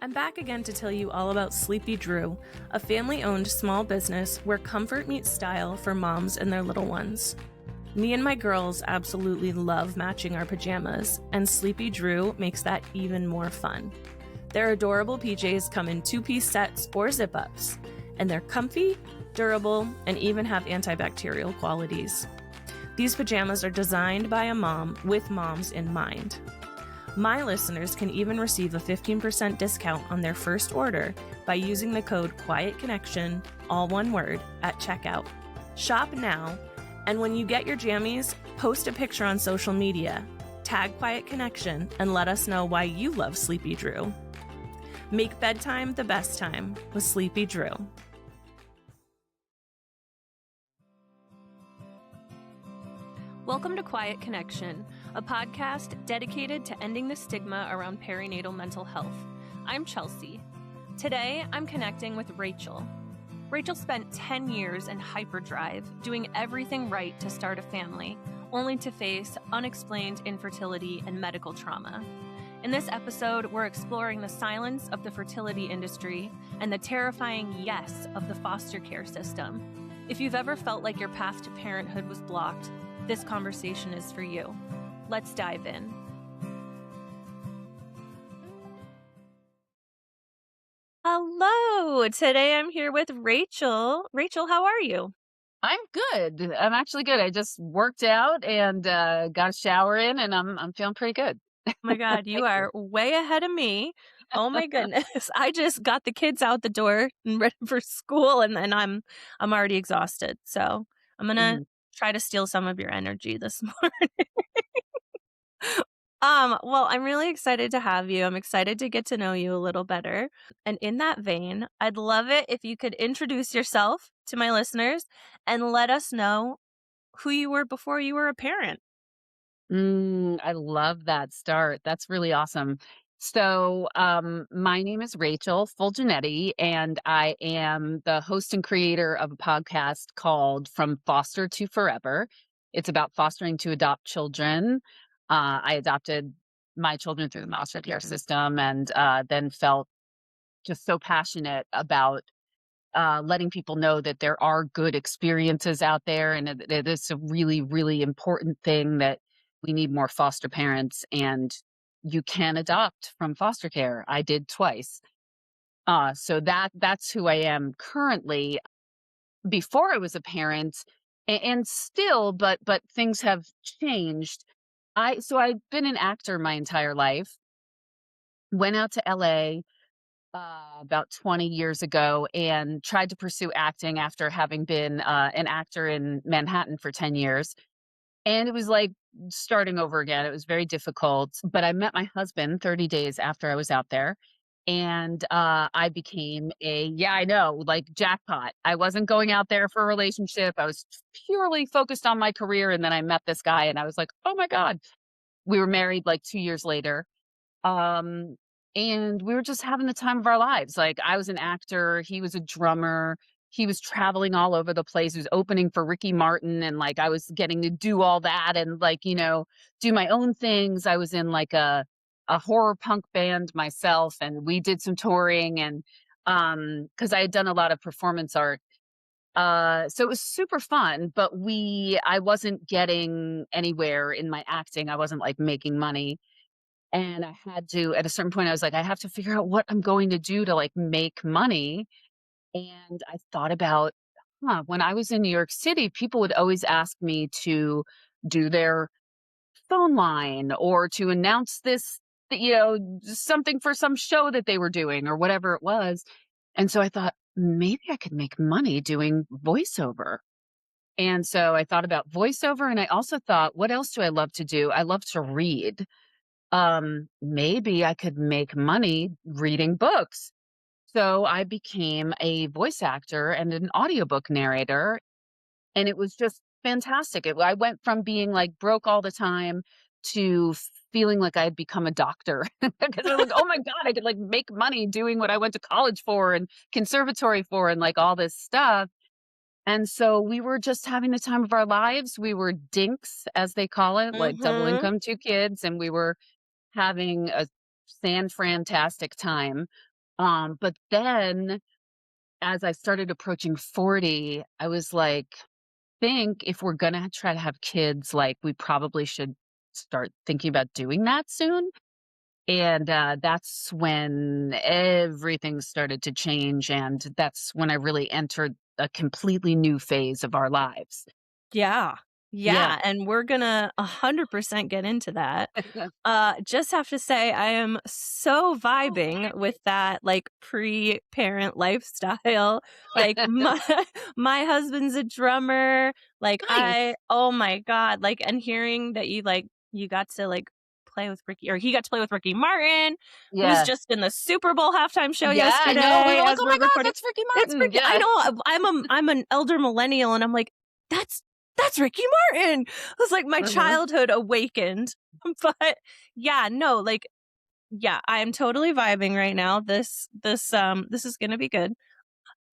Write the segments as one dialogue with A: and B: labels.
A: I'm back again to tell you all about Sleepy Drew, a family-owned small business where comfort meets style for moms and their little ones. Me and my girls absolutely love matching our pajamas, and Sleepy Drew makes that even more fun. Their adorable PJs come in 2-piece sets or zip-ups, and they're comfy, durable, and even have antibacterial qualities. These pajamas are designed by a mom with moms in mind. My listeners can even receive a 15% discount on their first order by using the code QUIETConnection, all one word, at checkout. Shop now, and when you get your jammies, post a picture on social media, tag Quiet Connection, and let us know why you love Sleepy Drew. Make bedtime the best time with Sleepy Drew. Welcome to Quiet Connection, a podcast dedicated to ending the stigma around perinatal mental health. I'm Chelsea. Today, I'm connecting with Rachel. Rachel spent 10 years in hyperdrive, doing everything right to start a family, only to face unexplained infertility and medical trauma. In this episode, we're exploring the silence of the fertility industry and the terrifying yes of the foster care system. If you've ever felt like your path to parenthood was blocked, this conversation is for you. Let's dive in. Hello. Today I'm here with Rachel. Rachel, how are you?
B: I'm good. I'm actually good. I just worked out and got a shower in, and I'm feeling pretty good.
A: Oh my God, you are way ahead of me. Oh my goodness. I just got the kids out the door and ready for school, and then I'm already exhausted. So I'm gonna try to steal some of your energy this morning. Well, I'm really excited to have you. I'm excited to get to know you a little better. And in that vein, I'd love it if you could introduce yourself to my listeners and let us know who you were before you were a parent.
B: I love that start. That's really awesome. So, my name is Rachel Fulginiti, and I am the host and creator of a podcast called From Foster to Forever. It's about fostering to adopt children. I adopted my children through the foster care system, and then felt just so passionate about letting people know that there are good experiences out there, and it is a really, really important thing that we need more foster parents, and you can adopt from foster care. I did twice. So that's who I am currently. Before I was a parent, and still, but things have changed. I've been an actor my entire life. Went out to LA about 20 years ago and tried to pursue acting after having been an actor in Manhattan for 10 years. And it was like starting over again. It was very difficult. But I met my husband 30 days after I was out there. And I became yeah, I know, like jackpot. I wasn't going out there for a relationship. I was purely focused on my career. And then I met this guy and I was like, oh my God. We were married like 2 years later. Um, and we were just having the time of our lives. Like, I was an actor, he was a drummer, he was traveling all over the place. He was opening for Ricky Martin, and like I was getting to do all that and like, do my own things. I was in like a horror punk band myself, and we did some touring, and because I had done a lot of performance art. So it was super fun, but I wasn't getting anywhere in my acting. I wasn't like making money. And I had to, at a certain point, I was like, I have to figure out what I'm going to do to like make money. And I thought about, when I was in New York City, people would always ask me to do their phone line or to announce this, something for some show that they were doing or whatever it was. And so I thought maybe I could make money doing voiceover. And so I thought about voiceover, and I also thought, what else do I love to do? I love to read. Maybe I could make money reading books. So I became a voice actor and an audiobook narrator. And it was just fantastic. I went from being like broke all the time to feeling like I had become a doctor because I was like, oh my God, I could like make money doing what I went to college for and conservatory for and like all this stuff. And so we were just having the time of our lives. We were dinks, as they call it, like double income, 2 kids, and we were having a fan-frantastic time. But then as I started approaching 40, I was like, think if we're gonna try to have kids, like, we probably should start thinking about doing that soon. And, that's when everything started to change, and that's when I really entered a completely new phase of our lives.
A: Yeah.
B: Yeah.
A: Yeah, and we're gonna 100% get into that. Just have to say I am so vibing with that, like, pre-parent lifestyle. Like, my my husband's a drummer, like,
B: Nice.
A: oh my god, like, and hearing that you got to, like, play with Ricky or he got to play with Ricky Martin, who's
B: Yes.
A: just in the Super Bowl halftime show
B: Yeah, I know, we
A: yesterday
B: were like,
A: as
B: "Oh
A: we're
B: my god,
A: recording.
B: that's Ricky
A: It's
B: Martin."
A: Ricky I
B: Yeah.
A: know, I'm an elder millennial, and I'm like, "That's that's Ricky Martin." It was like my
B: Mhm.
A: childhood awakened. But yeah, no, like yeah, I am totally vibing right now. This is gonna be good.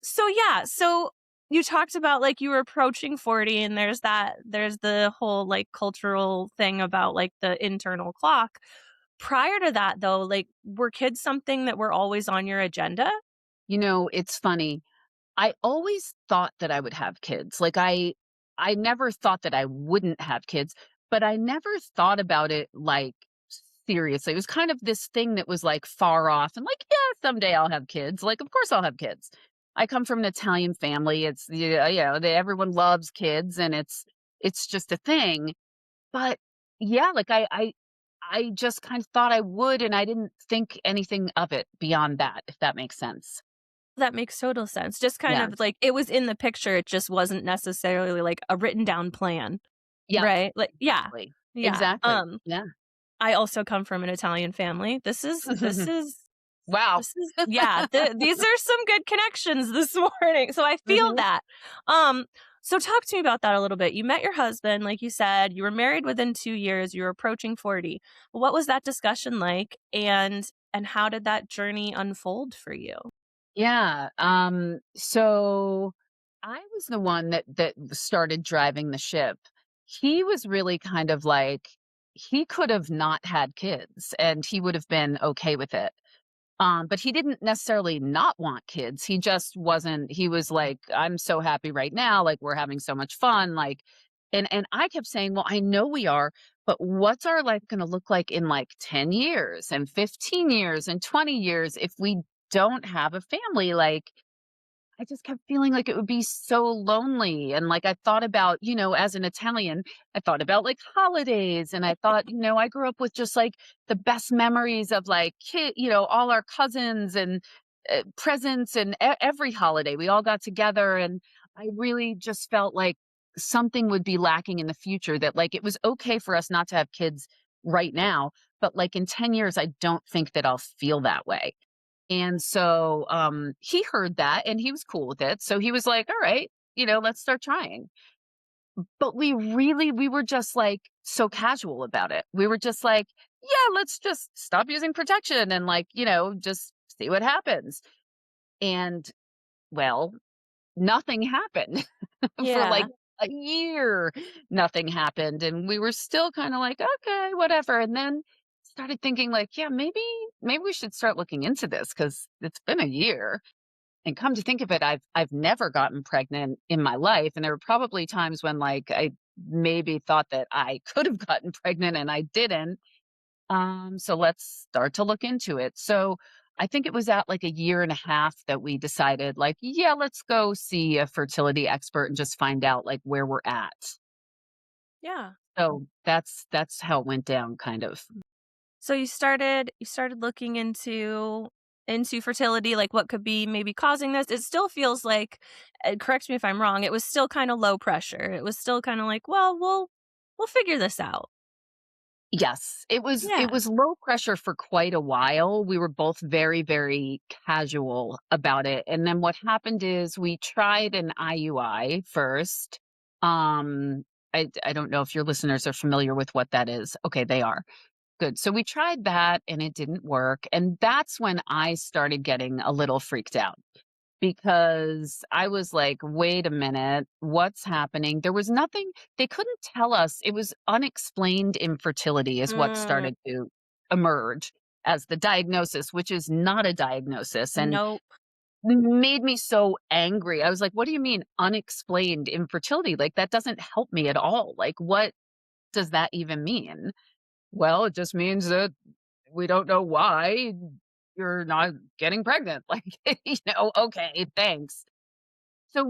A: So yeah, so you talked about like you were approaching 40 and there's the whole like cultural thing about like the internal clock. Prior to that though, like were kids something that were always on your agenda?
B: You know, it's funny. I always thought that I would have kids. Like, I never thought that I wouldn't have kids, but I never thought about it, like, seriously. It was kind of this thing that was, like, far off and like, "Yeah, someday I'll have kids." Like, of course I'll have kids. I come from an Italian family. It's, yeah, everyone loves kids, and it's just a thing. But, yeah, like, I just kind of thought I would, and I didn't think anything of it beyond that, if that makes sense.
A: That makes total sense. Just kind
B: Yeah.
A: of like it was in the picture, it just wasn't necessarily like a written down plan,
B: Yep.
A: right? Like yeah.
B: Exactly.
A: Yeah.
B: Exactly. Yeah.
A: I also come from an Italian family.
B: Wow.
A: This is yeah, these are some good connections this morning. So I feel
B: Mhm.
A: that. Um, so talk to me about that a little bit. You met your husband, like you said, you were married within 2 years, you were approaching 40. What was that discussion like and how did that journey unfold for you?
B: Yeah, so I was the one that started driving the ship. He was really kind of like he could have not had kids, and he would have been okay with it. But he didn't necessarily not want kids. He just wasn't he was like, "I'm so happy right now, like, we're having so much fun," like and I kept saying, "Well, I know we are, but what's our life gonna look like in, like, 10 years and 15 years and 20 years if we don't have a family?" Like, I just kept feeling like it would be so lonely, and, like, I thought about, as an Italian, I thought about, like, holidays, and I thought, I grew up with just, like, the best memories of, like, all our cousins and, presents and every holiday, we all got together, and I really just felt like something would be lacking in the future, that, like, it was okay for us not to have kids right now, but, like, in 10 years, I don't think that I'll feel that way. And so, he heard that and he was cool with it. So he was like, "All right, let's start trying." But we were just like so casual about it. We were just like, "Yeah, let's just stop using protection and like, just see what happens." And well, nothing happened for like
A: Yeah.
B: a year. Nothing happened. And we were still kind of like, "Okay, whatever." And then started thinking like, "Yeah, maybe we should start looking into this because it's been a year." And come to think of it, I've never gotten pregnant in my life, and there were probably times when, like, I maybe thought that I could have gotten pregnant and I didn't. So let's start to look into it. So I think it was at like a year and a half that we decided, like, yeah, let's go see a fertility expert and just find out like where we're at.
A: Yeah.
B: So that's how it went down, kind of.
A: So you started looking into fertility, like what could be maybe causing this. It still feels like, correct me if I'm wrong, it was still kind of low pressure. It was still kind of like, well, we'll figure this out.
B: Yes, it
A: Yeah.
B: was low pressure for quite a while. We were both very, very casual about it, and then what happened is we tried an IUI first. Um, I don't know if your listeners are familiar with what that is. Okay, they are. Good. So we tried that and it didn't work, and that's when I started getting a little freaked out because I was like, wait a minute, what's happening? There was nothing, they couldn't tell us. It was unexplained infertility, is what
A: Mm,
B: started to emerge as the diagnosis, which is not a diagnosis, and
A: Nope.
B: made me so angry. I was like, "What do you mean unexplained infertility? Like, that doesn't help me at all. Like, what does that even mean?" "Well, it just means that we don't know why you're not getting pregnant." Like, okay, thanks. So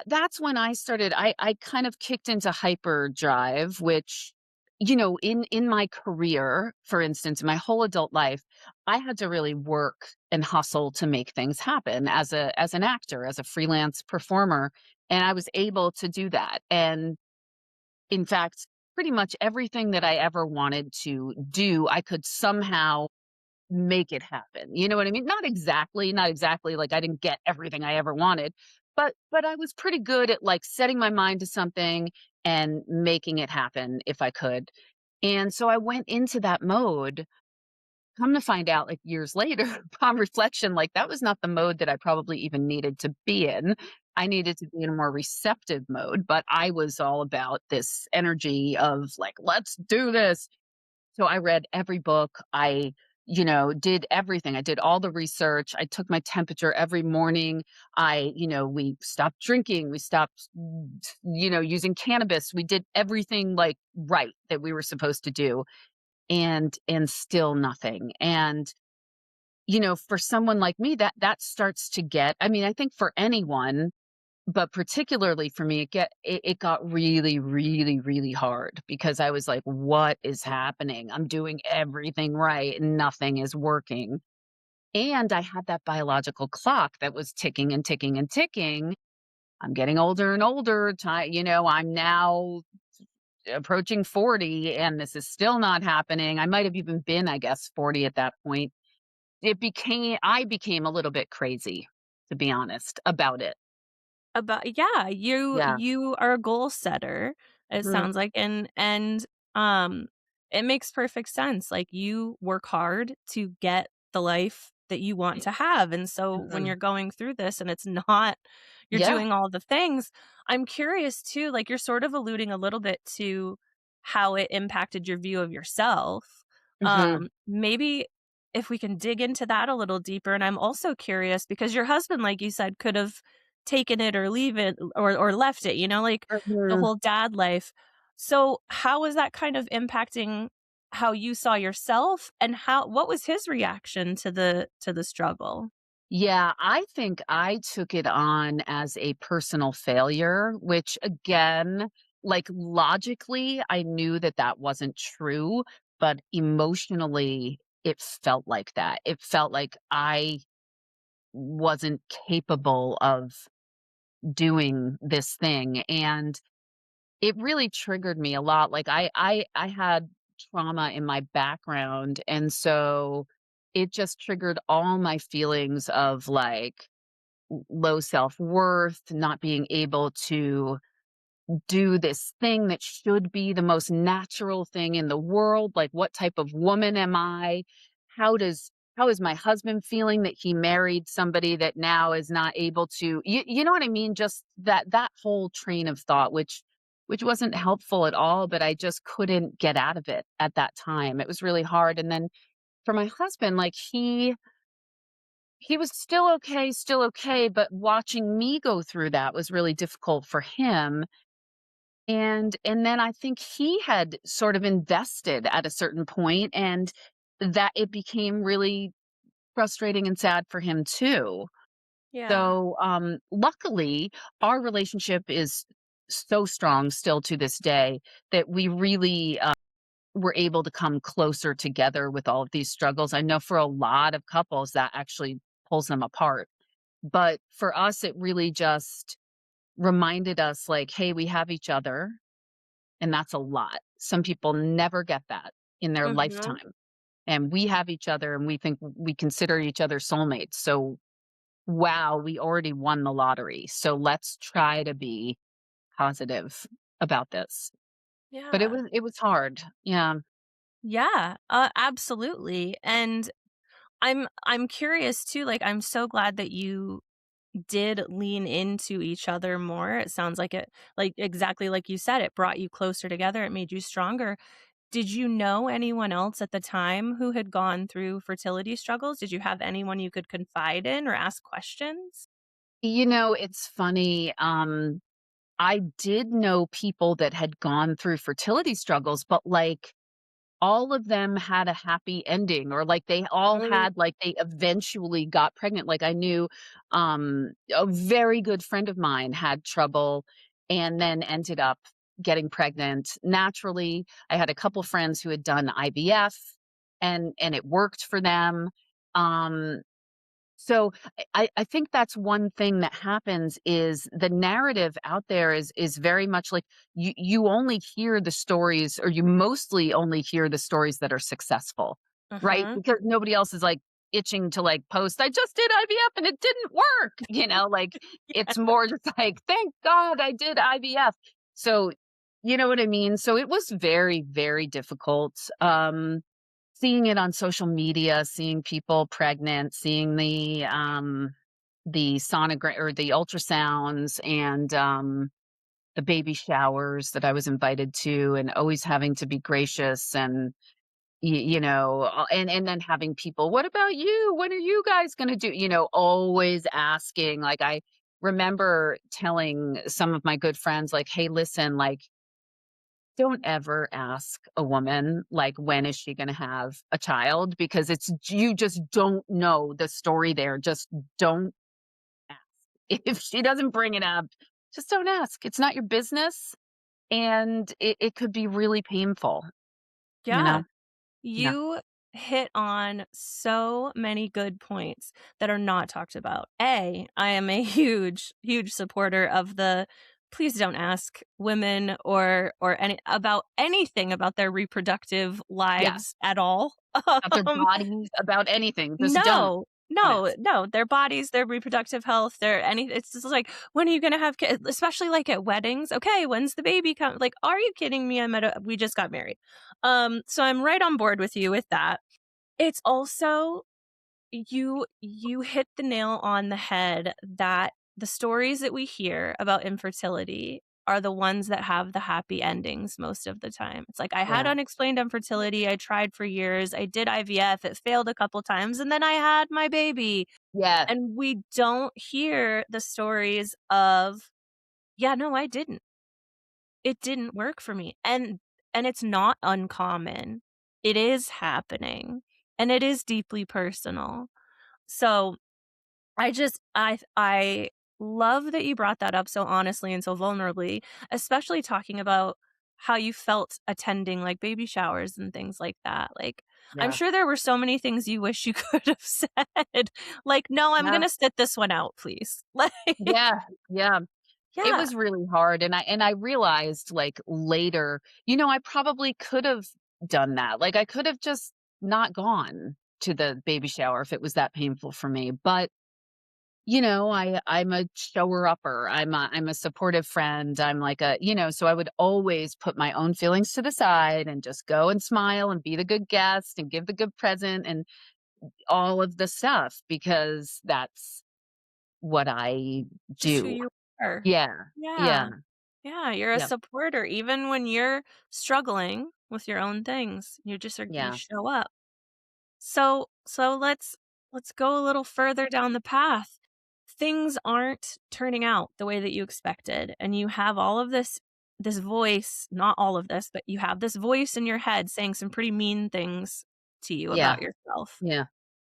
B: that's when I started, I kind of kicked into hyperdrive, which, in my career, for instance, my whole adult life, I had to really work and hustle to make things happen as an actor, as a freelance performer, and I was able to do that. And in fact, pretty much everything that I ever wanted to do, I could somehow make it happen. You know what I mean? Not exactly, like, I didn't get everything I ever wanted, but I was pretty good at, like, setting my mind to something and making it happen if I could. And so I went into that mode. Come to find out, like, years later, upon reflection, like, that was not the mode that I probably even needed to be in. I needed to be in a more receptive mode, but I was all about this energy of, like, "Let's do this." So I read every book. I, did everything. I did all the research. I took my temperature every morning. We stopped drinking. We stopped, using cannabis. We did everything like right that we were supposed to do, and still nothing. And, for someone like me, that starts to get, I mean, I think for anyone, but particularly for me, it got really, really, really hard because I was like, "What is happening? I'm doing everything right and nothing is working." And I had that biological clock that was ticking and ticking and ticking. I'm getting older and older. I'm now approaching 40 and this is still not happening. I might have even been, I guess, 40 at that point. I became a little bit crazy, to be honest, about it.
A: About yeah, you
B: Yeah.
A: you are a goal setter, it
B: Mhm.
A: sounds like, and it makes perfect sense, like, you work hard to get the life that you want to have, and so when
B: Mhm.
A: you're going through this and it's not you're
B: Yeah.
A: doing all the things, I'm curious too, like, you're sort of alluding a little bit to how it impacted your view of yourself.
B: Mhm.
A: Maybe if we can dig into that a little deeper, and I'm also curious because your husband, like you said, could have taken it or leave it or left it, like the
B: Mhm.
A: whole dad life. So how was that kind of impacting how you saw yourself and what was his reaction to the struggle?
B: Yeah, I think I took it on as a personal failure, which again, like, logically, I knew that that wasn't true, but emotionally, it felt like that. It felt like I wasn't capable of doing this thing, and it really triggered me a lot. Like, I had trauma in my background, and so it just triggered all my feelings of, like, low self-worth, not being able to do this thing that should be the most natural thing in the world. Like, what type of woman am I? How is my husband feeling that he married somebody that now is not able to, you know what I mean? Just that whole train of thought, which wasn't helpful at all, but I just couldn't get out of it at that time. It was really hard. And then for my husband, like, he was still okay, but watching me go through that was really difficult for him. And then I think he had sort of invested at a certain point, and that it became really frustrating and sad for him too.
A: Yeah.
B: So, luckily, our relationship is so strong still to this day that we really, were able to come closer together with all of these struggles. I know for a lot of couples that actually pulls them apart. But for us, it really just reminded us, like, "Hey, we have each other." And that's a lot. Some people never get that in their
A: Mhm.
B: lifetime. And we have each other and we consider each other soulmates. So, wow, we already won the lottery. So let's try to be positive about this. But
A: Yeah.
B: it was hard. Yeah.
A: Yeah, absolutely, and I'm curious too, like, I'm so glad that you did lean into each other more. It sounds like it like, exactly like you said, it brought you closer together, it made you stronger. Did you know anyone else at the time who had gone through fertility struggles? Did you have anyone you could confide in or ask questions?
B: It's funny. I did know people that had gone through fertility struggles, but like all of them had a happy ending, or like they all
A: Mm.
B: had like they eventually got pregnant. Like I knew a very good friend of mine had trouble and then ended up getting pregnant naturally. I had a couple friends who had done IVF and it worked for them. Um so I think that's one thing that happens is the narrative out there is very much like you only hear the stories, or you mostly only hear the stories that are successful, right?
A: Mhm.
B: Because nobody else is like itching to like post, I just did IVF and it didn't work, like it's more just like, thank God I did IVF. So you know what I mean? So it was very, very difficult. Seeing it on social media, seeing people pregnant, seeing the sonogram or the ultrasounds and, the baby showers that I was invited to, and always having to be gracious and, and then having people, "What about you? When are you guys gonna do," always asking. Like, I remember telling some of my good friends, like, "Hey, listen, like, don't ever ask a woman, like, when is she gonna have a child? Because you just don't know the story there. Just don't ask. If she doesn't bring it up, just don't ask. It's not your business, and it could be really painful, you
A: Yeah.
B: know?" Yeah.
A: You hit on so many good points that are not talked about. I am a huge, huge supporter of the please don't ask women or anything about their reproductive
B: Yeah.
A: lives at all.
B: About their
A: Um,
B: bodies, about anything. Just
A: no,
B: don't
A: no,
B: ask.
A: no, their bodies, their reproductive health, it's just like, "When are you gonna have kids?" Especially, like, at weddings, "Okay, when's the baby come?" Like, "Are you kidding me? We just got married." So I'm right on board with you with that. It's also you hit the nail on the head that the stories that we hear about infertility are the ones that have the happy endings most of the time. It's like, I had
B: Yeah.
A: unexplained infertility, I tried for years, I did IVF, it failed a couple times, and then I had my baby.
B: Yeah.
A: And we don't hear the stories of, "Yeah, no, I didn't. It didn't work for me." And it's not uncommon. It is happening, and it is deeply personal. So I love that you brought that up so honestly and so vulnerably, especially talking about how you felt attending, like, baby showers and things like that. Like, I'm
B: Yeah.
A: sure there were so many things you wish you could have said, like, "No, I'm
B: Yeah.
A: gonna sit this one out, please." Like,
B: Yeah. Yeah. It
A: yeah.
B: was really hard, and I realized, like, later, I probably could have done that. Like, I could have just not gone to the baby shower if it was that painful for me, but, I'm a shower-upper. I'm a supportive friend. I'm like so I would always put my own feelings to the side and just go and smile and be the good guest and give the good present and all of the stuff, because that's what I
A: Just who
B: do.
A: you are.
B: Yeah. Yeah.
A: Yeah. Yeah, you're a
B: Yeah.
A: supporter even when you're struggling with your own things. You
B: Yeah.
A: show up. So let's go a little further down the path. Things aren't turning out the way that you expected, and you have all of this voice, not all of this, but you have this voice in your head saying some pretty mean things to you
B: Yeah.
A: about yourself.
B: Yeah.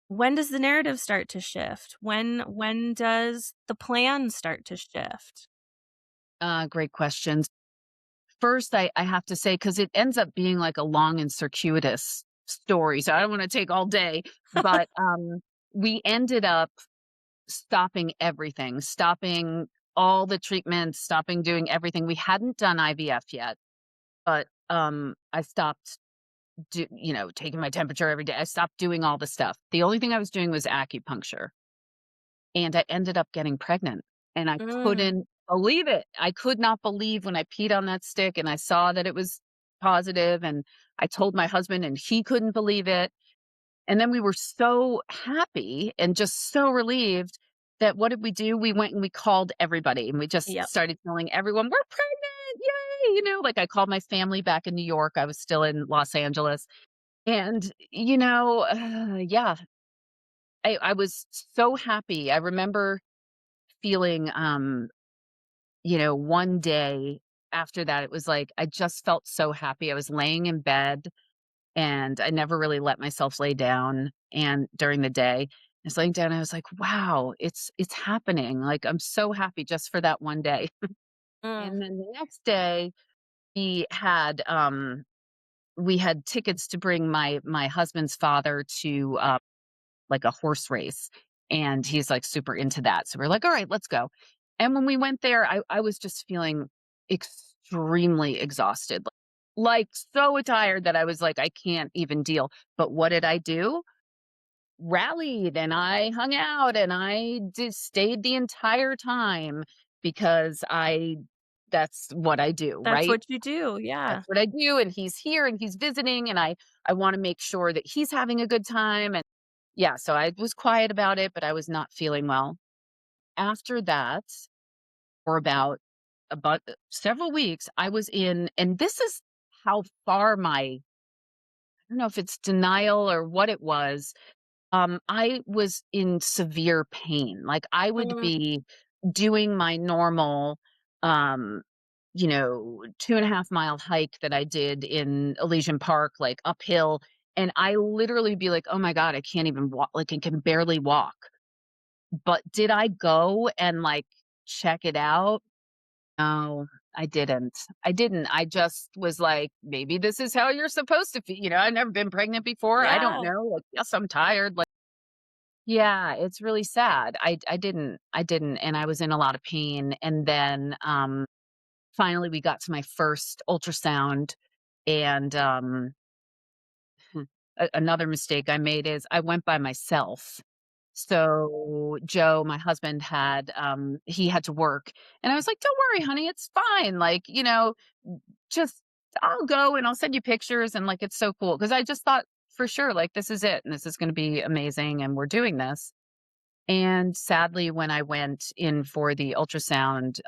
A: When does the narrative start to shift? When does the plan start to shift?
B: Great questions. First, I have to say, because it ends up being like a long and circuitous story, so I don't want to take all day, but we ended up stopping everything, stopping all the treatments, stopping doing everything. We hadn't done IVF yet, but I stopped taking my temperature every day. I stopped doing all the stuff. The only thing I was doing was acupuncture. And I ended up getting pregnant, and I
A: Mm,
B: couldn't believe it. I could not believe when I peed on that stick and I saw that it was positive, and I told my husband and he couldn't believe it. And then we were so happy and just so relieved that what did we do? We went and we called everybody and we just
A: yep.
B: started telling everyone, "We're pregnant. like I called my family back in New York. I was still in Los Angeles. And, yeah, I was so happy. I remember feeling, one day after that, it was like I just felt so happy. I was laying in bed and I never really let myself lay down. And during the day, I was laying down, I was like, wow, it's happening. Like I'm so happy just for that one day.
A: Mm.
B: And then the next day we had tickets to bring my husband's father to like a horse race, and he's like super into that. So we're like, all right, let's go. And when we went there, I was just feeling extremely exhausted, like so tired that I was like, I can't even deal. But what did I do? Rallied and I hung out and I just stayed the entire time because that's what I do,
A: That's
B: right?
A: what you do.
B: That's
A: Yeah.
B: what I do, and he's here and he's visiting, and I wanna make sure that he's having a good time, and yeah, so I was quiet about it, but I was not feeling well. After that, for about several weeks, I was in, and this is how far I don't know if it's denial or what it was. I was in severe pain. Like, I would
A: Mm.
B: be doing my normal, um, 2.5 mile hike that I did in Elysian Park, like, uphill, and I literally be like, "Oh my god, I can't even walk, like, I can barely walk." But did I go and, like, check it out? No, I didn't. I didn't. I just was like, "Maybe this is how you're supposed to feel." I've never been pregnant before. I don't
A: Yeah.
B: know. Like, yes, I'm tired. Like, yeah, it's really sad. I didn't, and I was in a lot of pain, and then, finally, we got to my first ultrasound, and, another mistake I made is I went by myself. So, Joe, my husband he had to work, and I was like, "Don't worry, honey, it's fine, like, just I'll go and I'll send you pictures," and, like, it's so cool because I just thought for sure, like, this is it, and this is gonna be amazing, and we're doing this. And sadly, when I went in for the ultrasound,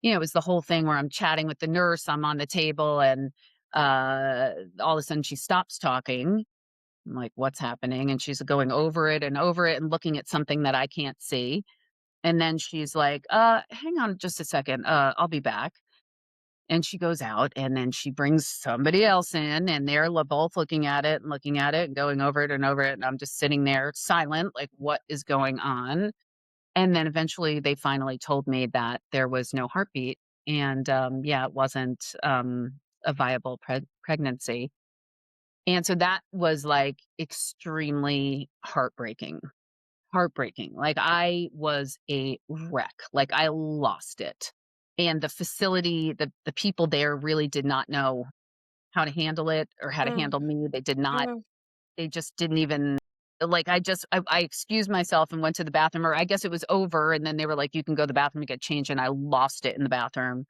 B: it was the whole thing where I'm chatting with the nurse, I'm on the table, and all of a sudden she stops talking. I'm like, what's happening? And she's going over it and looking at something that I can't see. And then she's like, hang on just a second. I'll be back. And she goes out and then she brings somebody else in and they're both looking at it and going over it and over it. And I'm just sitting there silent, like, what is going on? And then eventually they finally told me that there was no heartbeat. And yeah, it wasn't a viable pregnancy. And so that was like extremely heartbreaking. Heartbreaking. Like I was a wreck. Like I lost it. And the facility, the people there really did not know how to handle it or how to
A: Mm.
B: handle me. They did not,
A: Mm.
B: they just didn't even like I excused myself and went to the bathroom, or I guess it was over, and then they were like, you can go to the bathroom and get changed, and I lost it in the bathroom.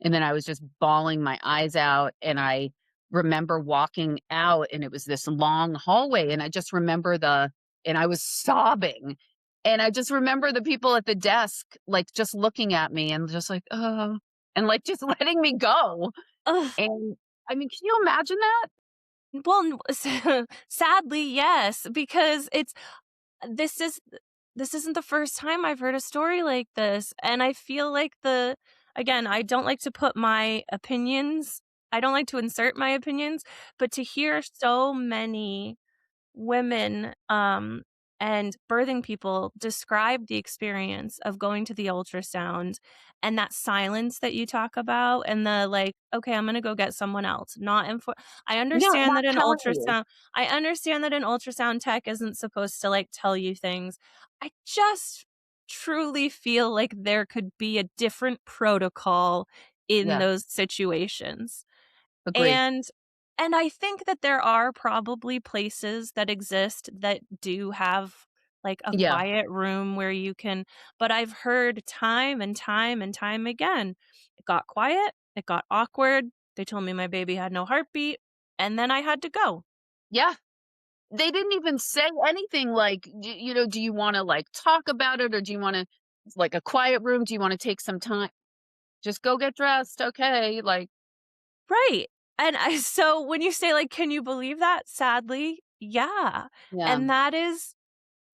B: And then I was just bawling my eyes out, and I remember walking out, and it was this long hallway, and I just remember and I was sobbing, and I just remember the people at the desk, like, just looking at me and just like, "Oh," and, like, just letting me go,
A: Ugh.
B: and, I mean, can you imagine that?
A: Well, sadly, yes, because this is this isn't the first time I've heard a story like this, and I feel like again, I don't like to put my opinions I don't like to insert my opinions, but to hear so many women, and birthing people describe the experience of going to the ultrasound and that silence that you talk about and the, like, "Okay, I'm gonna go get someone else," not info
B: No, not telling you.
A: I understand that an ultrasound tech isn't supposed to, like, tell you things. I just truly feel like there could be a different protocol in
B: Yeah,
A: those situations.
B: agree.
A: And I think that there are probably places that exist that do have, like, a
B: Yeah,
A: quiet room where you can but I've heard time and time and time again, it got quiet, it got awkward, they told me my baby had no heartbeat, and then I had to go.
B: yeah. They didn't even say anything like, "Do you wanna, like, talk about it, or do you wanna like, a quiet room? Do you wanna take some time?" just go get dressed, okay, like
A: Right. And I so when you say, like, "Can you believe that?" Sadly, yeah.
B: yeah,
A: And that is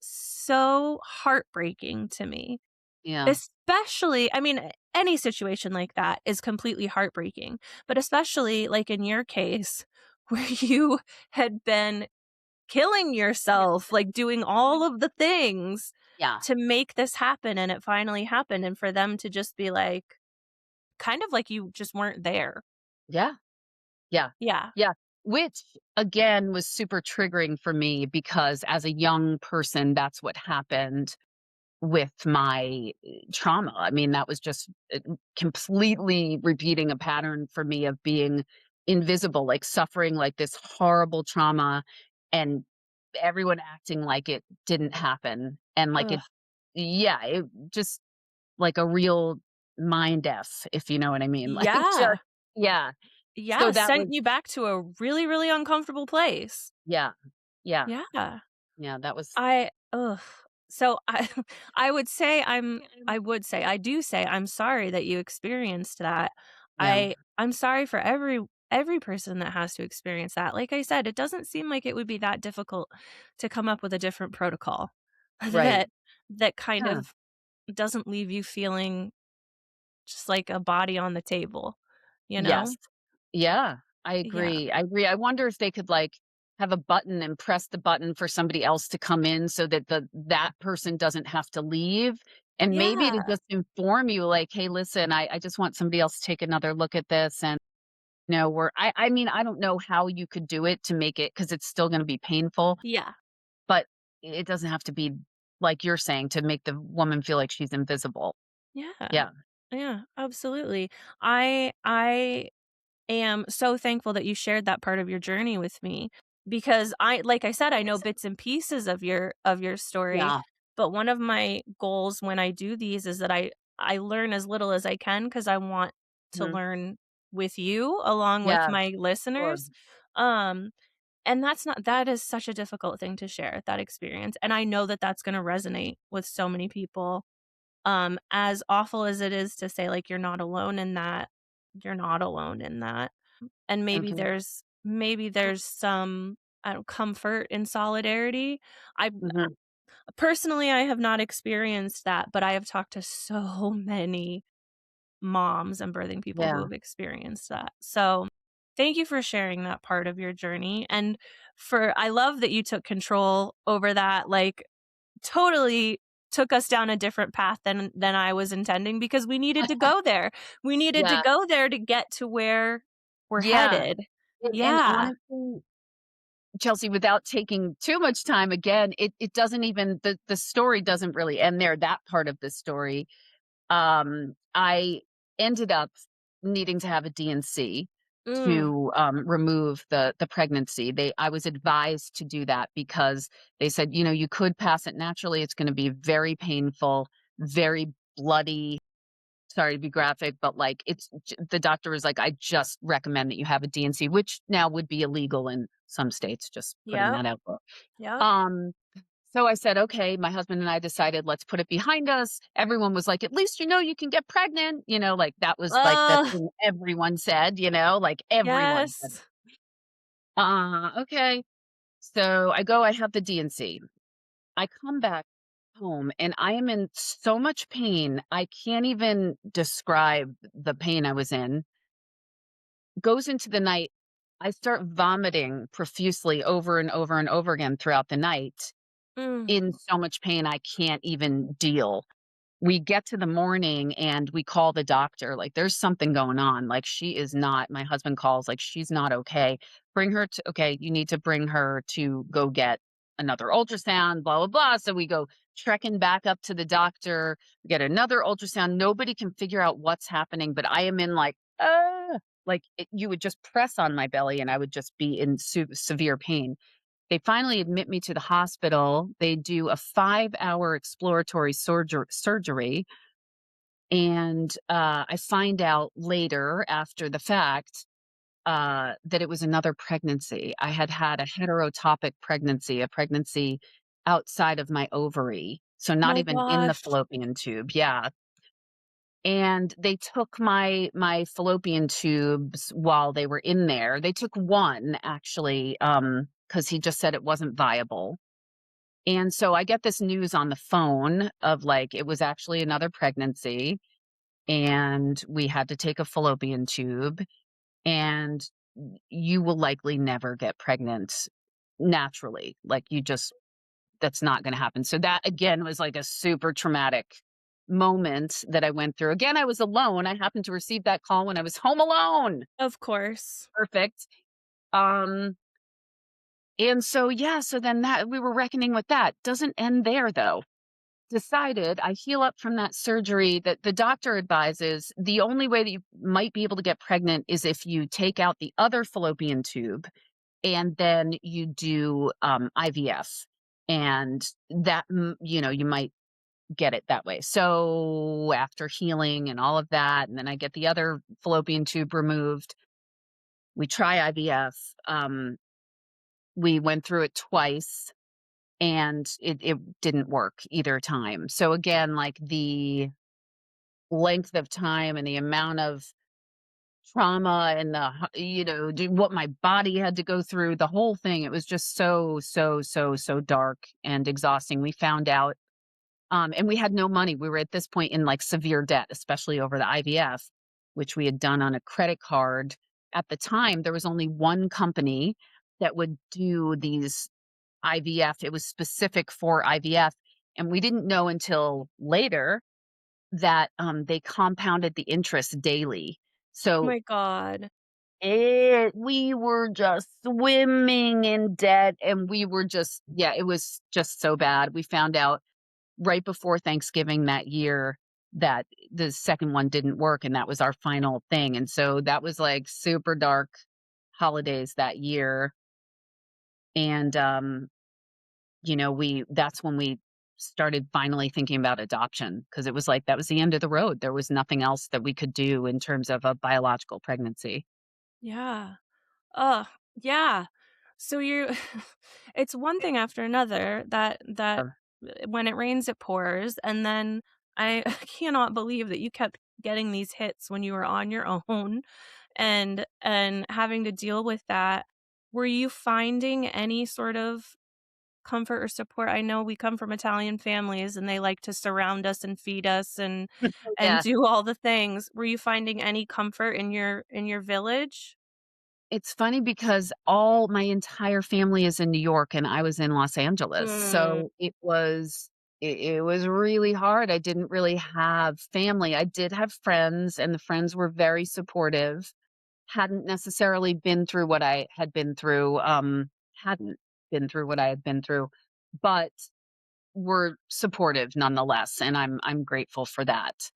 A: so heartbreaking to me.
B: yeah,
A: Especially I mean, any situation like that is completely heartbreaking, but especially, like, in your case, where you had been killing yourself, like, doing all of the things
B: yeah,
A: to make this happen, and it finally happened, and for them to just be, like, kind of like you just weren't there.
B: yeah, yeah,
A: Yeah.
B: yeah, which, again, was super triggering for me because as a young person, that's what happened with my trauma. I mean, that was just completely repeating a pattern for me of being invisible, like suffering like this horrible trauma and everyone acting like it didn't happen. And like
A: Ugh.
B: it, yeah, it just like a real mind F, if you know what I mean. Like,
A: Yeah.
B: just, yeah. So
A: Yeah,
B: that
A: sent
B: was,
A: you back to a really, really uncomfortable place.
B: yeah, yeah,
A: Yeah.
B: yeah, that was,
A: I ugh. So I I do say I'm sorry that you experienced that.
B: yeah,
A: I'm sorry for every person that has to experience that. Like I said, it doesn't seem like it would be that difficult to come up with a different protocol
B: right.
A: that that kind
B: Yeah.
A: of doesn't leave you feeling just like a body on the table, you
B: Yes.
A: know?
B: Yeah,
A: Yeah.
B: I agree. I wonder if they could, like, have a button and press the button for somebody else to come in so that that person doesn't have to leave, and maybe to
A: Yeah.
B: just inform you, like, "Hey, listen, I just want somebody else to take another look at this," and, we're I mean, I don't know how you could do it to make it because it's still gonna be painful,
A: Yeah.
B: but it doesn't have to be like you're saying, to make the woman feel like she's invisible.
A: Yeah.
B: Yeah.
A: Yeah, absolutely. I am so thankful that you shared that part of your journey with me because I like I said, I know bits and pieces of your story,
B: Yeah.
A: but one of my goals when I do these is that I learn as little as I can because I want to
B: Mhm.
A: learn with you along with
B: Yeah,
A: my
B: sure.
A: listeners. Um, and that is such a difficult thing to share, that experience, and I know that that's gonna resonate with so many people. As awful as it is to say, like, you're not alone in that, you're not alone in that. And
B: Okay.
A: maybe there's some, I don't comfort in solidarity. I
B: Mhm.
A: personally, I have not experienced that, but I have talked to so many moms and birthing people who
B: Yeah.
A: have experienced that. So, thank you for sharing that part of your journey, and for I love that you took control over that, like, totally took us down a different path than I was intending because we needed to go there. We needed to
B: Yeah.
A: go there to get to where we're
B: Yeah.
A: headed.
B: And
A: Yeah.
B: honestly, Chelsea, without taking too much time, again, it doesn't even the story doesn't really end there, that part of the story. I ended up needing to have a DNC
A: Mm.
B: to, remove the pregnancy. I was advised to do that because they said, "You could pass it naturally, it's gonna be very painful, very bloody." Sorry to be graphic, but, like, the doctor was like, "I just recommend that you have a DNC," which now would be illegal in some states, just putting
A: Yep.
B: that out there.
A: Yep.
B: Um, so I said, "Okay," my husband and I decided, "Let's put it behind us." Everyone was like, "At least you know you can get pregnant," like, that was, like, the
A: Ugh.
B: thing everyone said, like, everyone said,
A: Yes.
B: Okay." So I have the DNC. I come back home and I am in so much pain. I can't even describe the pain I was in. Goes into the night. I start vomiting profusely over and over and over again throughout the night
A: Mm.
B: in so much pain I can't even deal. We get to the morning and we call the doctor, like, "There's something going on, like, she is not." My husband calls, like, "She's not okay. Bring her to Okay, you need to bring her to go get another ultrasound, blah, blah, blah." So we go trekking back up to the doctor, we get another ultrasound. Nobody can figure out what's happening, but I am in, like, like, you would just press on my belly and I would just be in severe pain. They finally admit me to the hospital. They do a 5-hour exploratory surgery, and, I find out later, after the fact, that it was another pregnancy. I had had a heterotopic pregnancy, a pregnancy outside of my ovary, so not
A: My
B: even in the
A: gosh.
B: fallopian tube. Yeah, and they took my fallopian tubes while they were in there. They took one actually, because he just said it wasn't viable. And so I get this news on the phone of like it was actually another pregnancy, and we had to take a fallopian tube, and you will likely never get pregnant naturally. Like you just that's not gonna happen. So that again was like a super traumatic moment that I went through. Again, I was alone. I happened to receive that call when I was home alone.
A: Of course.
B: Perfect. Um, and so yeah, so then that we were reckoning with that. Doesn't end there though. Decided I heal up from that surgery that the doctor advises the only way that you might be able to get pregnant is if you take out the other fallopian tube and then you do IVF. And that, you might get it that way. So after healing and all of that, and then I get the other fallopian tube removed, we try IVF. We went through it twice and it didn't work either time. So again, like the length of time and the amount of trauma and what my body had to go through, the whole thing, it was just so dark and exhausting. We found out, and we had no money. We were at this point in like severe debt, especially over the IVF, which we had done on a credit card. At the time, there was only one company that would do these IVF. It was specific for IVF. And we didn't know until later that they compounded the interest daily.
A: Oh
B: So
A: my God.
B: we were just swimming in debt, and we were just, yeah, it was just so bad. We found out right before Thanksgiving that year that the second one didn't work, and that was our final thing. And so that was like super dark holidays that year. And we that's when we started finally thinking about adoption, because it was like that was the end of the road. There was nothing else that we could do in terms of a biological pregnancy.
A: Yeah. Oh, yeah. So you it's one thing after another that when it rains it pours, and then I cannot believe that you kept getting these hits when you were on your own and having to deal with that. Were you finding any sort of comfort or support? I know we come from Italian families and they like to surround us and feed us and
B: Yeah.
A: do all the things. Were you finding any comfort in your village?
B: It's funny because all my entire family is in New York and I was in Los Angeles.
A: Mm,
B: So it was really hard. I didn't really have family. I did have friends, and the friends were very supportive. Hadn't necessarily been through what I had been through, hadn't been through what I had been through, but were supportive nonetheless, and I'm grateful for that.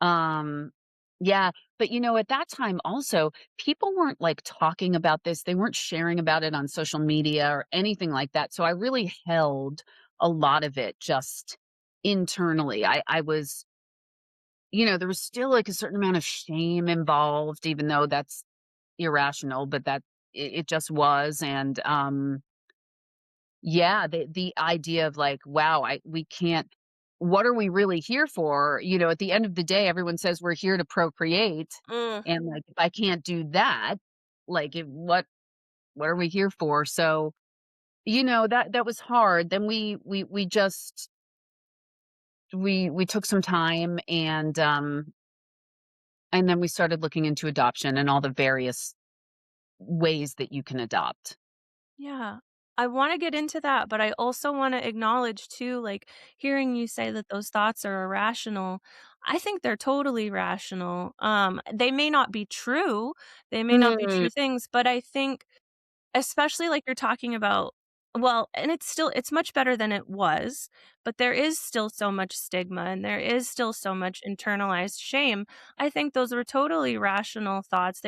B: Um, yeah, but, at that time also, people weren't, like, talking about this, they weren't sharing about it on social media or anything like that, so I really held a lot of it just internally. I was there was still, like, a certain amount of shame involved, even though that's irrational, but that it just was. And yeah, the idea of like, wow, we can't, what are we really here for? At the end of the day, everyone says we're here to procreate,
A: mm,
B: and like if I can't do that, like what are we here for? So, that was hard. Then we just we took some time, and then we started looking into adoption and all the various ways that you can adopt.
A: yeah. I wanna get into that, but I also wanna acknowledge too, like, hearing you say that those thoughts are irrational, I think they're totally rational. They may not be true, they may not be
B: Mm,
A: true things, but I think especially like you're talking about, well, and it's much better than it was, but there is still so much stigma and there is still so much internalized shame. I think those were totally rational thoughts.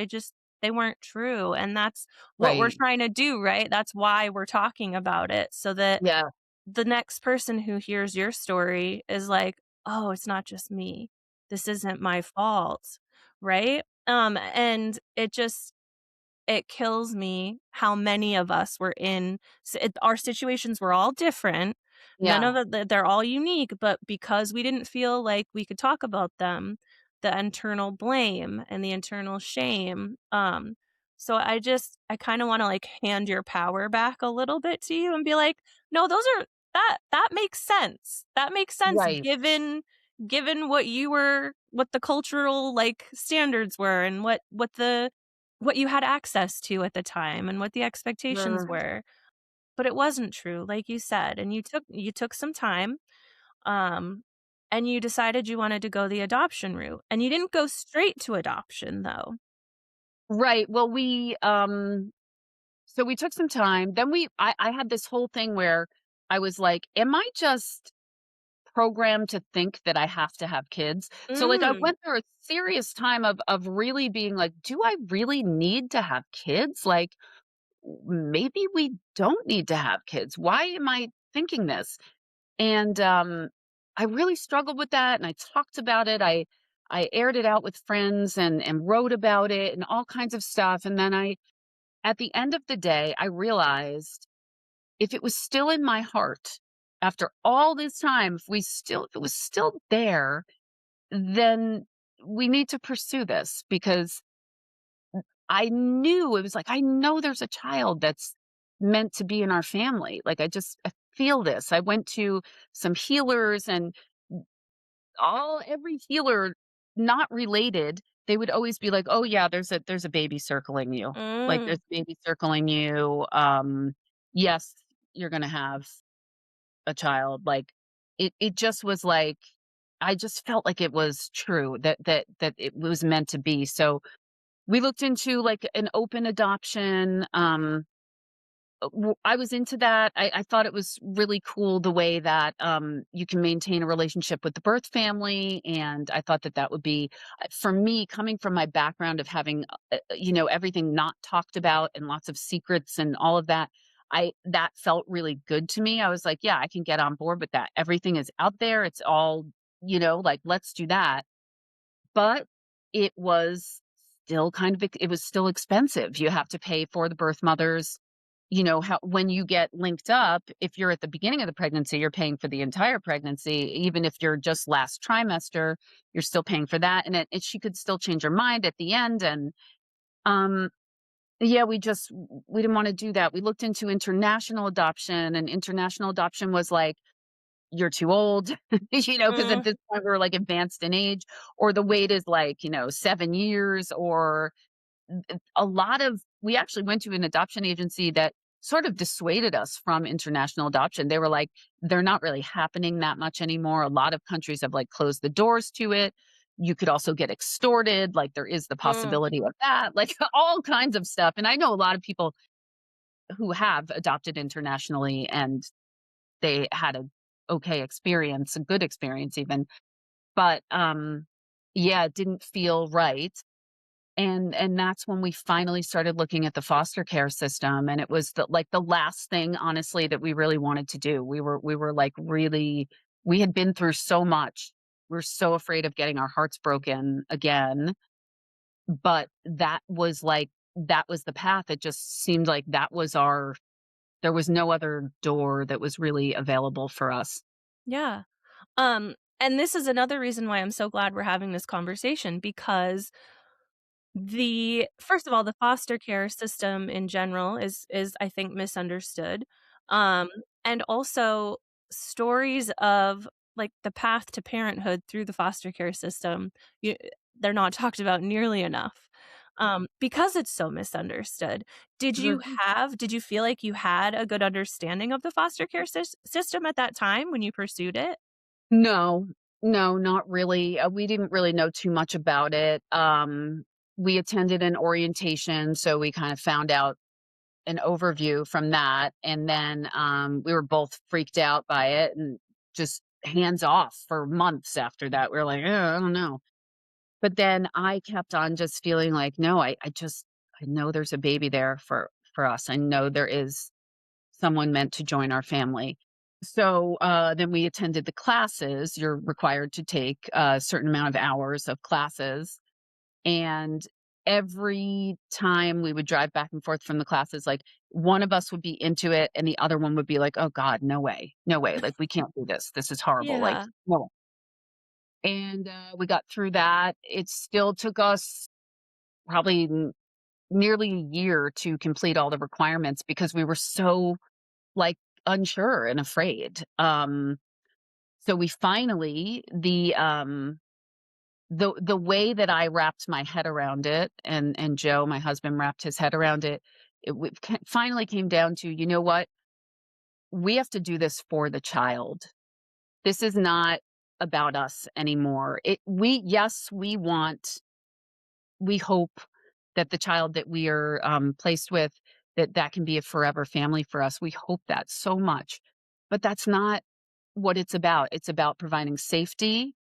A: They weren't true, and that's what we're
B: right.
A: trying to do, right? That's why we're talking about it, so that
B: Yeah.
A: the next person who hears your story is like, "Oh, it's not just me. This isn't my fault." Right? And it kills me how many of us were in our situations were all different. None
B: Yeah.
A: of it they're all unique, but because we didn't feel like we could talk about them, the internal blame and the internal shame. So I kind of want to like hand your power back a little bit to you and be like, no, those are that makes sense. That makes sense
B: Right.
A: given what the cultural like standards were and what you had access to at the time and what the expectations
B: Sure.
A: were. But it wasn't true, like you said, and you took some time, um, and you decided you wanted to go the adoption route, and you didn't go straight to adoption, though.
B: Right. Well, so we took some time. Then I had this whole thing where I was like, am I just programmed to think that I have to have kids? So like I
A: Mm,
B: went through a serious time of really being like, do I really need to have kids? Like maybe we don't need to have kids. Why am I thinking this? And I really struggled with that and I talked about it. I aired it out with friends and wrote about it and all kinds of stuff. And then I at the end of the day, I realized if it was still in my heart after all this time, if it was still there, then we need to pursue this because I knew it was like, I know there's a child that's meant to be in our family. Like I feel this. I went to some healers and every healer not related, they would always be like, "Oh yeah, there's a baby circling you. Like
A: mm,
B: there's a baby circling you. Yes, you're gonna have a child." Like it just was like I just felt like it was true that it was meant to be. So we looked into like an open adoption. I was into that. I thought it was really cool the way that you can maintain a relationship with the birth family, and I thought that that would be for me coming from my background of having everything not talked about and lots of secrets and all of that. I that felt really good to me. I was like, yeah, I can get on board with that. Everything is out there. It's all like let's do that. But it was still it was still expensive. You have to pay for the birth mothers. How when you get linked up, if you're at the beginning of the pregnancy, you're paying for the entire pregnancy. Even if you're just last trimester, you're still paying for that. And she could still change her mind at the end. And um, yeah, we didn't want to do that. We looked into international adoption, and international adoption was like, you're too old, because at
A: mm,
B: this point we're like advanced in age, or the wait is like, 7 years, or a lot of we actually went to an adoption agency that sort of dissuaded us from international adoption. They were like, they're not really happening that much anymore. A lot of countries have like closed the doors to it. You could also get extorted. Like there is the
A: mm.
B: possibility of that, like all kinds of stuff. And I know a lot of people who have adopted internationally and they had a okay experience, a good experience even. But yeah, it didn't feel right. And that's when we finally started looking at the foster care system, and it was the last thing, honestly, that we really wanted to do. We were, like, really we had been through so much. We're so afraid of getting our hearts broken again, but that was the path. It just seemed like that was our there was no other door that was really available for us.
A: Yeah. And this is another reason why I'm so glad we're having this conversation because the first of all, the foster care system in general is I think misunderstood. Um, and also stories of like the path to parenthood through the foster care system, you, they're not talked about nearly enough. Because it's so misunderstood. Did you feel like you had a good understanding of the foster care system at that time when you pursued it?
B: No, no, not really. We didn't really know too much about it. We attended an orientation, so we kind of found out an overview from that, and then we were both freaked out by it and just hands off for months after that. We were like, I don't know. But then I kept on just feeling like, no, I know there's a baby there for us. I know there is someone meant to join our family. So then we attended the classes. You're required to take a certain amount of hours of classes. And every time we would drive back and forth from the classes, like one of us would be into it and the other one would be like, oh God, no way, no way. Like, we can't do this. This is horrible. Like,
A: Yeah.
B: no. And we got through that. It still took us probably nearly a year to complete all the requirements because we were so like unsure and afraid. So we finally the way that I wrapped my head around it, and Joe, my husband, wrapped his head around it, finally came down to, you know what? We have to do this for the child. This is not about us anymore. Yes, we hope that the child that we are placed with, that can be a forever family for us. We hope that so much, but that's not what it's about. It's about providing safety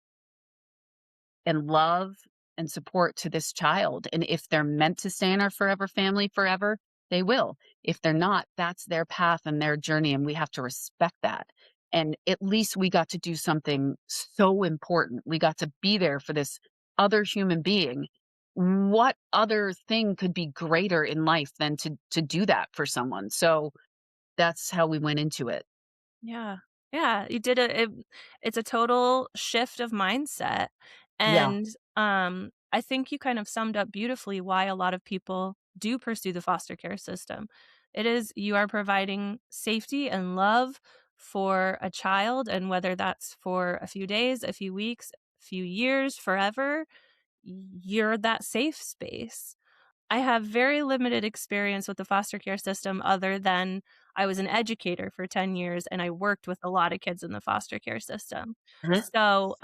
B: and love and support to this child. And if they're meant to stay in our forever family forever, they will. If they're not, that's their path and their journey, and we have to respect that. And at least we got to do something so important. We got to be there for this other human being. What other thing could be greater in life than to do that for someone? So that's how we went into it.
A: Yeah. Yeah, you did it's a total shift of mindset,
B: Yeah.
A: and, I think you kind of summed up beautifully why a lot of people do pursue the foster care system. It is you are providing safety and love for a child, and whether that's for a few days, a few weeks, a few years, forever, you're that safe space. I have very limited experience with the foster care system other than I was an educator for 10 years and I worked with a lot of kids in the foster care system.
B: Mhm.
A: So,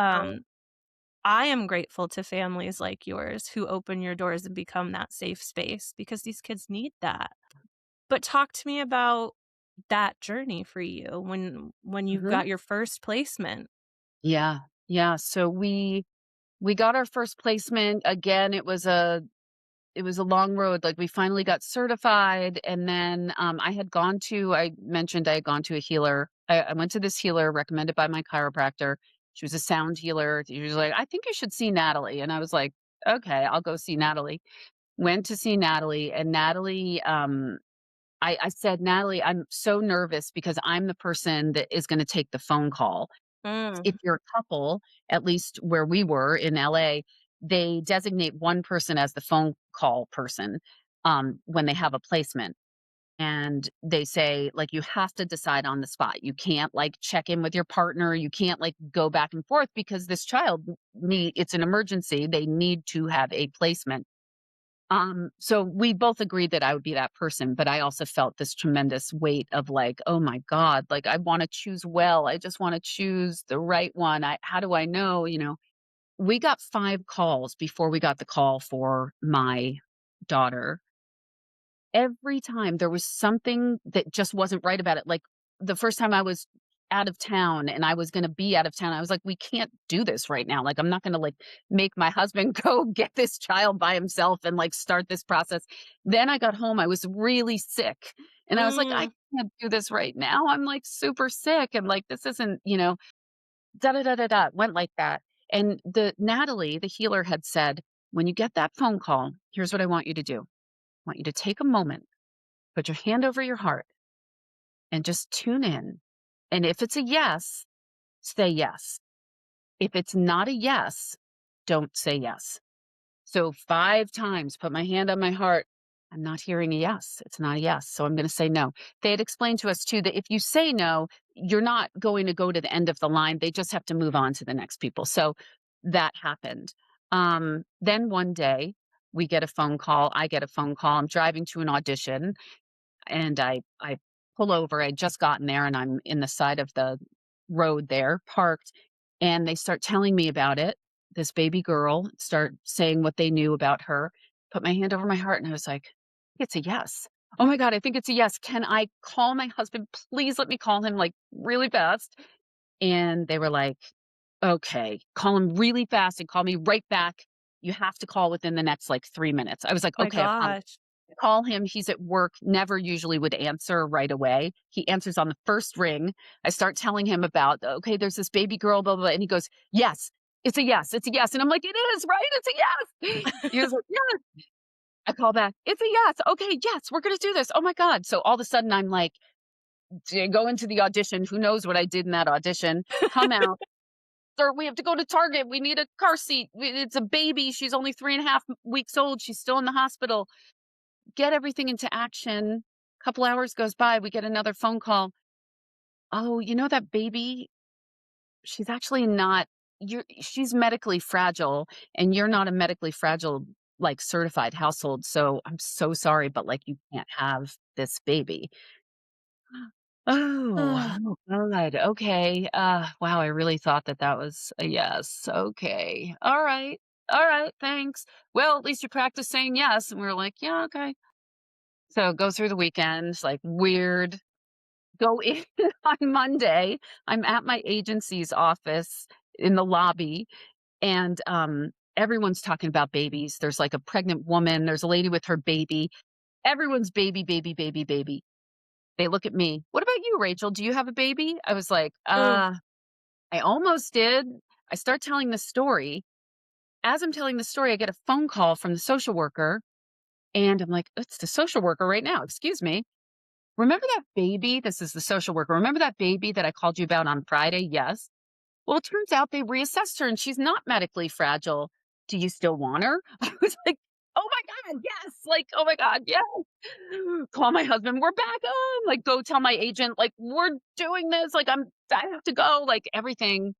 A: I am grateful to families like yours who open your doors and become that safe space because these kids need that. But talk to me about that journey for you when you
B: Mhm.
A: got your first placement.
B: Yeah. Yeah. So we got our first placement. Again, it was a long road. Like, we finally got certified, and then, I mentioned I had gone to a healer. I went to this healer recommended by my chiropractor. She was a sound healer. She was like, "I think you should see Natalie." And I was like, "Okay, I'll go see Natalie." Went to see Natalie, and Natalie, I said, "Natalie, I'm so nervous because I'm the person that is gonna take the phone call." If
A: Mm,
B: you're a couple, at least where we were in LA, they designate one person as the phone call person, when they have a placement. And they say, like, you have to decide on the spot. You can't, like, check in with your partner. You can't, like, go back and forth because this child it's an emergency. They need to have a placement. So we both agreed that I would be that person, but I also felt this tremendous weight of like, oh my God, like, I want to choose well. I just want to choose the right one. How do I know? We got 5 calls before we got the call for my daughter. Every time there was something that just wasn't right about it. Like, the first time I was out of town and I was gonna be out of town, I was like, "We can't do this right now." Like, I'm not gonna, like, make my husband go get this child by himself and, like, start this process. Then I got home, I was really sick, and I was like, "I
A: mm.
B: can't do this right now. I'm, like, super sick, and, like, this isn't," da da da da da, went like that. And the Natalie, the healer, had said, "When you get that phone call, here's what I want you to do. I want you to take a moment, put your hand over your heart, and just tune in. And if it's a yes, say yes. If it's not a yes, don't say yes." So 5 times, put my hand on my heart. I'm not hearing a yes. It's not a yes. So I'm going to say no. They had explained to us too that if you say no, you're not going to go to the end of the line. They just have to move on to the next people. So that happened. Then one day we get a phone call. I get a phone call. I'm driving to an audition, and I pull over. I'd just gotten there, and I'm in the side of the road there, parked, and they start telling me about it. This baby girl, start saying what they knew about her. Put my hand over my heart, and I was like, "It's a yes. Oh my god, I think it's a yes. Can I call my husband? Please let me call him, like, really fast." And they were like, "Okay, call him really fast and call me right back. You have to call within the next, like, 3 minutes." I was like,
A: My
B: "Okay, I promise."
A: gosh.
B: Call him, he's at work, never usually would answer right away. He answers on the first ring. I start telling him about, "Okay, there's this baby girl, blah, blah, blah," and he goes, "Yes, it's a yes, it's a yes." And I'm like, "It is, right? It's a yes." He was like, "Yes." I call back, "It's a yes. Okay, yes, we're gonna do this. Oh my god." So all of a sudden I'm like, go into the audition. Who knows what I did in that audition? Come out. or we have to go to Target. We need a car seat. It's a baby. She's only 3.5 weeks old. She's still in the hospital. Get everything into action. A couple hours goes by. We get another phone call. Oh, that baby, she's actually not, she's medically fragile, and you're not a medically fragile, like, certified household. So I'm so sorry, but like, you can't have this baby. Oh,
A: Ugh.
B: oh God. Okay. Wow. I really thought that that was a yes. Okay. All right. All right. Thanks. Well, at least you practice saying yes. And we were like, yeah, okay. So go through the weekend, like, weird. Go in on Monday. I'm at my agency's office in the lobby, and everyone's talking about babies. There's like a pregnant woman, there's a lady with her baby. Everyone's baby, baby, baby, baby. They look at me. What about you, Rachel? Do you have a baby? I was like,
A: Ugh.
B: I almost did. I start telling the story. As I'm telling the story, I get a phone call from the social worker, and I'm like, it's the social worker right now. Excuse me. Remember that baby? This is the social worker. Remember that baby that I called you about on Friday? Yes. Well, it turns out they reassessed her and she's not medically fragile. Do you still want her? I was like, oh my God, yes. Like, oh my God, yes. Call my husband. We're back on. Like, go tell my agent, like, we're doing this. Like, I have to go. Like, everything.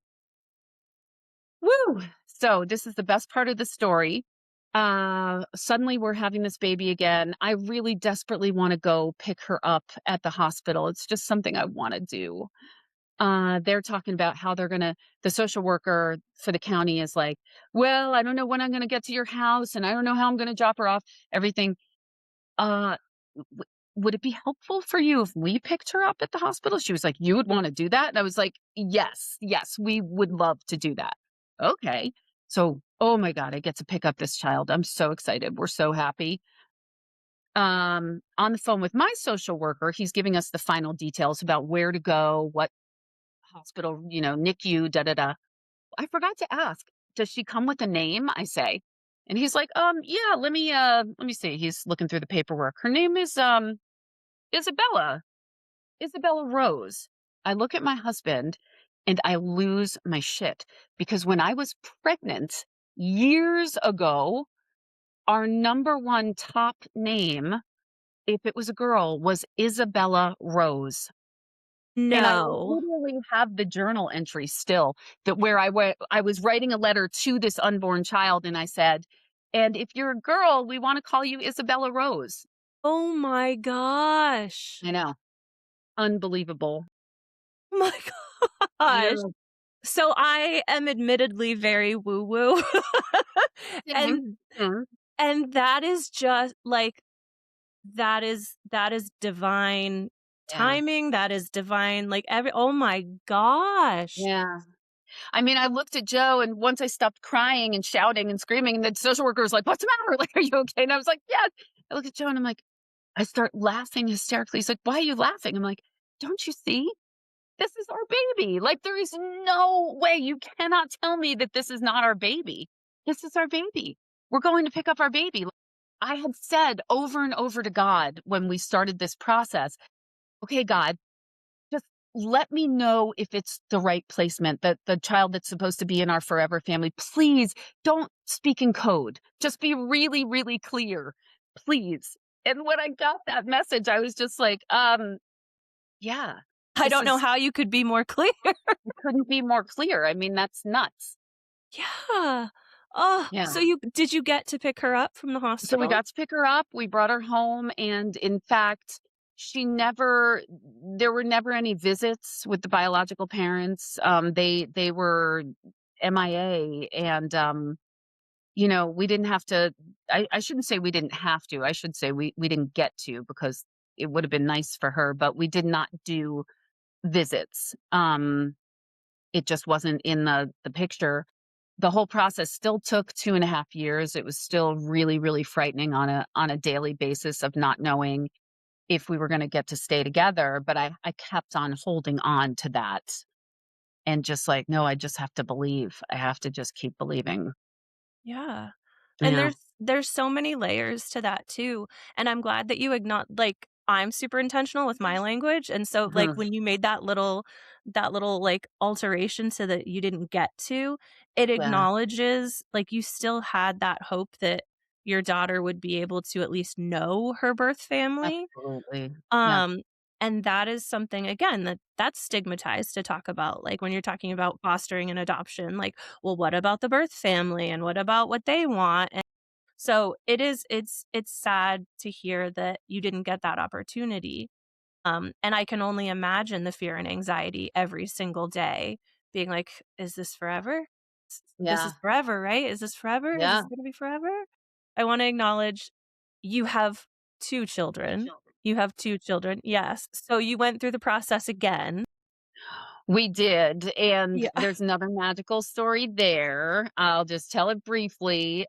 B: Woo. So this is the best part of the story. Suddenly we're having this baby again. I really desperately want to go pick her up at the hospital. It's just something I want to do. They're talking about how the social worker for the county is like, well, I don't know when I'm gonna get to your house, and I don't know how I'm gonna drop her off, everything. Uh, w would it be helpful for you if we picked her up at the hospital? She was like, "You would wanna do that?" And I was like, "Yes, yes, we would love to do that." Okay. So, oh my God, I get to pick up this child. I'm so excited. We're so happy. On the phone with my social worker, he's giving us the final details about where to go, what hospital, NICU, da da da. I forgot to ask, does she come with a name? I say. And he's like, yeah, let me see. He's looking through the paperwork. Her name is Isabella. Isabella Rose. I look at my husband and I lose my shit because when I was pregnant years ago, our number one top name, if it was a girl, was Isabella Rose. And I
A: No.
B: literally have the journal entry still that where I was writing a letter to this unborn child, and I said, "And if you're a girl, we wanna call you Isabella Rose."
A: Oh my gosh.
B: I know. Unbelievable.
A: Oh my gosh.
B: Yeah.
A: So I am admittedly very woo woo.
B: Same.
A: and
B: Mhm.
A: and that is just like that is divine
B: Yeah.
A: timing. That is divine like every oh my gosh.
B: Yeah. I mean, I looked at Joe, and once I stopped crying and shouting and screaming, and the social worker was like, "What's the matter? Like, are you okay?" And I was like, "Yes." I look at Joe, and I'm like, I start laughing hysterically. He's like, "Why are you laughing?" I'm like, "Don't you see? This is our baby. Like, there is no way. You cannot tell me that this is not our baby. This is our baby. We're going to pick up our baby." Like, I had said over and over to God when we started this process, okay, God, just let me know if it's the right placement, that the child that's supposed to be in our forever family. Please don't speak in code. Just be really, really clear, please. And when I got that message, I was just like, yeah,
A: I
B: this
A: don't know
B: is
A: how you could be more clear.
B: it couldn't be more clear. I mean, that's nuts.
A: Yeah. Oh,
B: Yeah.
A: so you did you get to pick her up from the
B: So we
A: hospital?
B: got to pick her up. We brought her home. And in fact, there were never any visits with the biological parents. They were MIA. And, we didn't have to, I shouldn't say we didn't have to. I should say we didn't get to because it would have been nice for her, but we did not do visits. It just wasn't in the picture. The whole process still took 2.5 years. It was still really, really frightening on a daily basis of not knowing if we were gonna get to stay together, but I kept on holding on to that and just like, "No, I just have to believe. I have to just keep believing."
A: Yeah. And
B: Yeah.
A: there's so many layers to that too, and I'm glad that you like, I'm super intentional with my language, and so, like,
B: Mhm.
A: when you made that little, like, alteration so that you didn't get to, it
B: Yeah,
A: acknowledges, like, you still had that hope that your daughter would be able to at least know her birth family.
B: absolutely. Yeah,
A: Um, and that is something, again, that's stigmatized to talk about, like, when you're talking about fostering and adoption, like, well, what about the birth family, and what about what they want? And so it's sad to hear that you didn't get that opportunity. And I can only imagine the fear and anxiety every single day being like, "Is this forever? This is
B: yeah,
A: forever, right? Is this forever? Is this
B: yeah.
A: gonna be forever?" I wanna acknowledge you have 2 children. You have 2 children, yes. So you went through the process again.
B: We did, and
A: Yeah.
B: there's another magical story there. I'll just tell it briefly.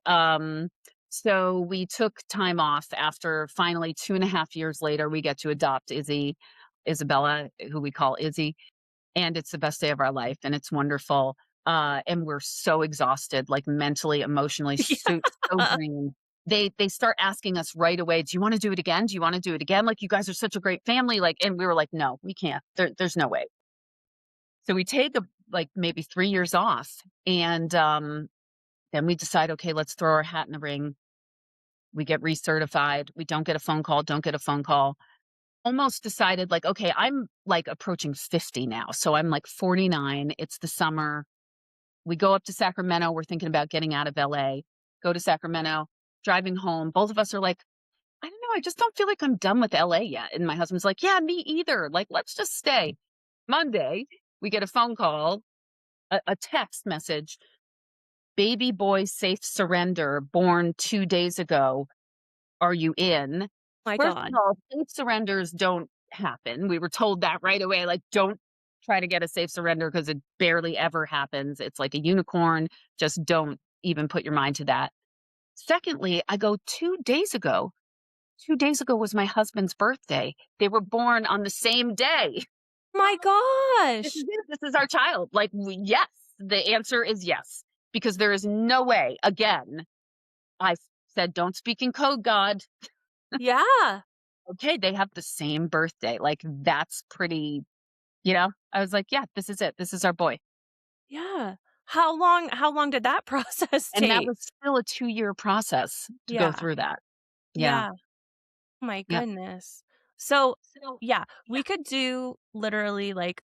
B: So we took time off after finally 2.5 years later, we get to adopt Isabella, who we call Izzy, and it's the best day of our life, and it's wonderful. And we're so exhausted, like mentally, emotionally, so
A: Yeah.
B: drained. They start asking us right away, "Do you want to do it again? Do you want to do it again? Like you guys are such a great family." Like, and we were like, "No, we can't. There's no way." So we take like maybe 3 years off, and then we decide, okay, let's throw our hat in the ring. We get recertified. We don't get a phone call. Don't get a phone call. Almost decided like, okay, I'm like approaching 50 now, so I'm like 49. It's the summer. We go up to Sacramento. We're thinking about getting out of LA. Go to Sacramento. Driving home, both of us are like, I don't know. I just don't feel like I'm done with LA yet. And my husband's like, yeah, me either. Like, let's just stay. Monday, we get a phone call, a text message. Baby boy safe surrender, born 2 days ago. Are you in?
A: My
B: First of
A: god.
B: all, safe surrenders don't happen. We were told that right away. Like, don't try to get a safe surrender because it barely ever happens. It's like a unicorn. Just don't even put your mind to that. Secondly, I go 2 days ago. 2 days ago was my husband's birthday. They were born on the same day.
A: My
B: This
A: gosh.
B: is it. This is our child. Like, yes. The answer is yes, because there is no way. Again, I said, don't speak in code, God.
A: Yeah.
B: Okay, they have the same birthday. Like, that's pretty, I was like, yeah, this is it. This is our boy.
A: Yeah. How long did that process
B: And that
A: take?
B: was still a 2-year process to go
A: Yeah.
B: through that. Yeah.
A: Yeah. Oh my
B: Yeah.
A: goodness. So, yeah, we could do literally, like,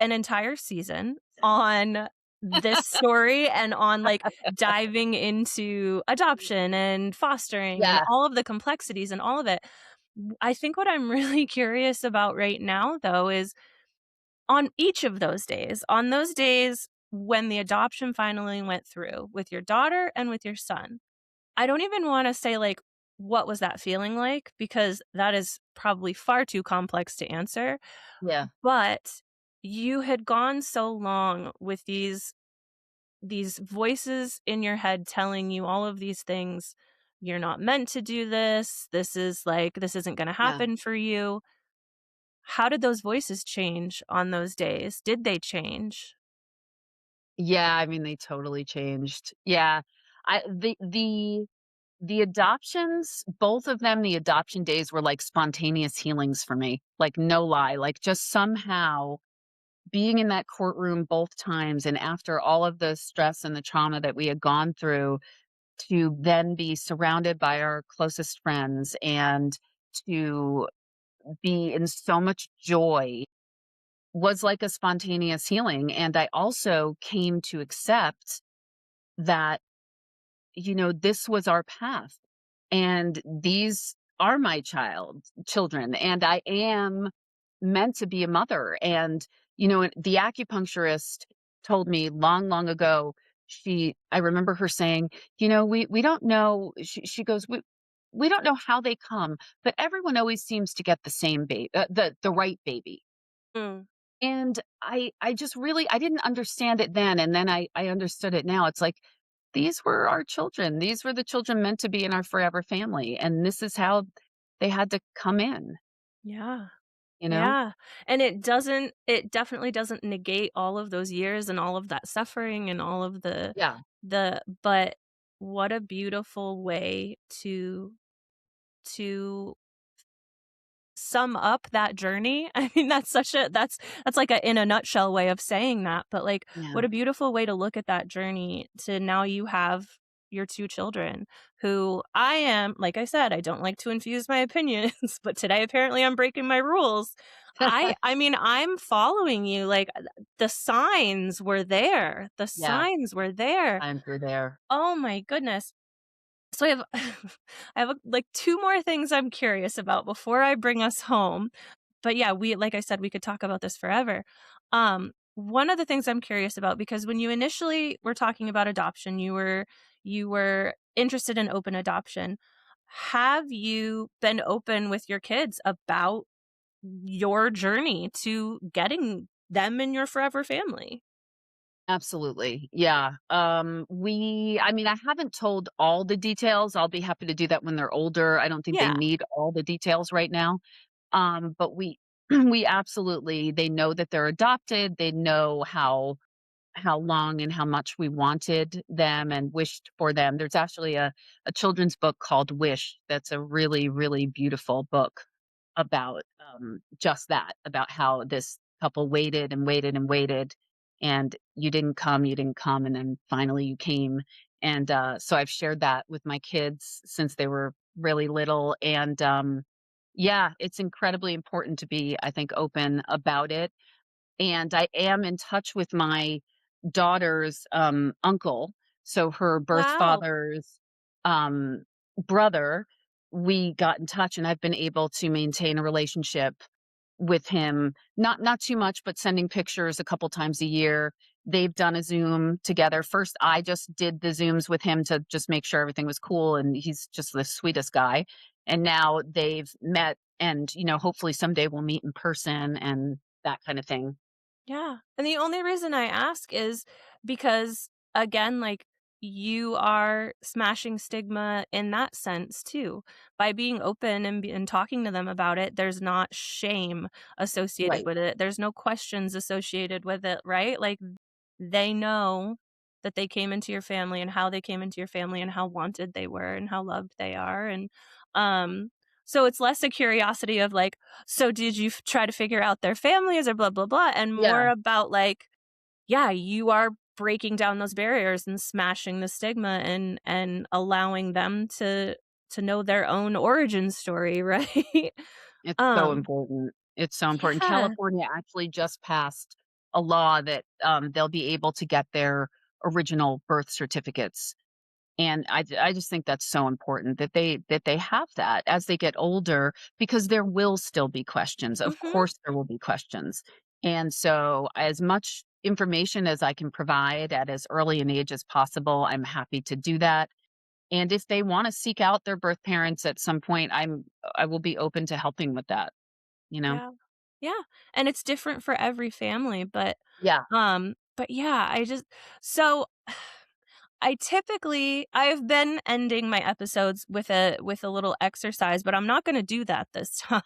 A: an entire season on this story and on, like, diving into adoption and fostering and
B: Yeah.
A: all of the complexities and all of it. I think what I'm really curious about right now, though, is on each of those days, on those days when the adoption finally went through with your daughter and with your son, I don't even wanna say, like, what was that feeling like? Because that is probably far too complex to answer,
B: Yeah.
A: but you had gone so long with these voices in your head telling you all of these things. "You're not meant to do this. This is, like, this isn't gonna
B: Yeah.
A: happen for you." How did those voices change on those days? Did they change?
B: Yeah. I mean, they totally changed. Yeah. I the adoptions, both of them, the adoption days were like spontaneous healings for me. Like, no lie. Like, just somehow being in that courtroom both times, and after all of the stress and the trauma that we had gone through, to then be surrounded by our closest friends and to be in so much joy was like a spontaneous healing. And I also came to accept that, this was our path, and these are my children, and I am meant to be a mother. And, the acupuncturist told me long, long ago, I remember her saying, we don't know. She goes, we don't know how they come, but everyone always seems to get the same baby, the right baby.
A: Mm,
B: And I just really I didn't understand it then, and then I understood it now. It's like, these were our children. These were the children meant to be in our forever family, and this is how they had to come in,
A: yeah.
B: you know?
A: Yeah, and it definitely doesn't negate all of those years and all of that suffering and all of
B: Yeah.
A: but what a beautiful way to sum up that journey? I mean, that's like a in a nutshell way of saying that, but, like,
B: Yeah.
A: what a beautiful way to look at that journey to now you have your 2 children who I am like I said, I don't like to infuse my opinions, but today apparently I'm breaking my rules. I mean, I'm following you, like, the signs were there. The
B: Yeah,
A: signs were there.
B: times were there.
A: Oh my goodness. So I have I have, like, 2 more things I'm curious about before I bring us home. But yeah, we like I said, we could talk about this forever. One of the things I'm curious about, because when you initially were talking about adoption, you were interested in open adoption. Have you been open with your kids about your journey to getting them in your forever family?
B: Absolutely. Yeah. I mean, I haven't told all the details. I'll be happy to do that when they're older. I don't think they
A: Yeah,
B: need all the details right now. But we we absolutely they know that they're adopted. They know how long and how much we wanted them and wished for them. There's actually a children's book called Wish that's a really, really beautiful book about just that, about how this couple waited and waited and waited, and you didn't come, and then finally you came. And so I've shared that with my kids since they were really little. And yeah, it's incredibly important to be, I think, open about it, and I am in touch with my daughter's, uncle. So her birth
A: wow.
B: father's, um, brother, we got in touch, and I've been able to maintain a relationship with him, not too much, but sending pictures a couple times a year. They've done a Zoom together. First, I just did the Zooms with him to just make sure everything was cool, and he's just the sweetest guy. And now they've met and, hopefully someday we'll meet in person and that kind of thing.
A: Yeah, and the only reason I ask is because, again, like, you are smashing stigma in that sense too. By being open and talking to them about it, there's not shame associated
B: Right.
A: with it. There's no questions associated with it, right? Like, they know that they came into your family and how they came into your family and how wanted they were and how loved they are, and, um, so it's less a curiosity of, like, so did you try to figure out their families or blah, blah, blah, and more
B: Yeah,
A: about, like, yeah, you are breaking down those barriers and smashing the stigma and allowing them to know their own origin story, right?
B: it's so
A: Um,
B: important. It's so important.
A: yeah.
B: California actually just passed a law that, they'll be able to get their original birth certificates, and I just think that's so important that they have that as they get older, because there will still be questions. Of
A: Mhm.
B: course, there will be questions, and so as much information as I can provide at as early an age as possible, I'm happy to do that. And if they wanna seek out their birth parents at some point, I will be open to helping with that, you know?
A: Yeah. Yeah, and it's different for every family,
B: Yeah,
A: but yeah, I just so I've been ending my episodes with a little exercise, but I'm not gonna do that this time.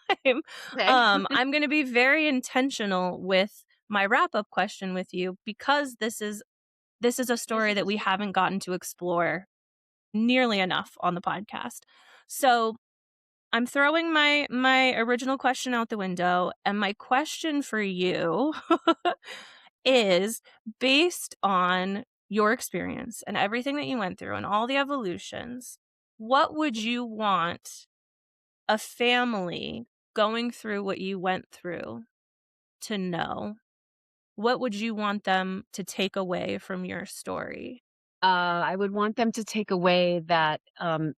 B: okay.
A: I'm gonna be very intentional with my wrap-up question with you because this is a story that we haven't gotten to explore nearly enough on the podcast. So, I'm throwing my original question out the window, and my question for you is based on your experience and everything that you went through and all the evolutions, what would you want a family going through what you went through to know? What would you want them to take away from your story?
B: I would want them to take away that,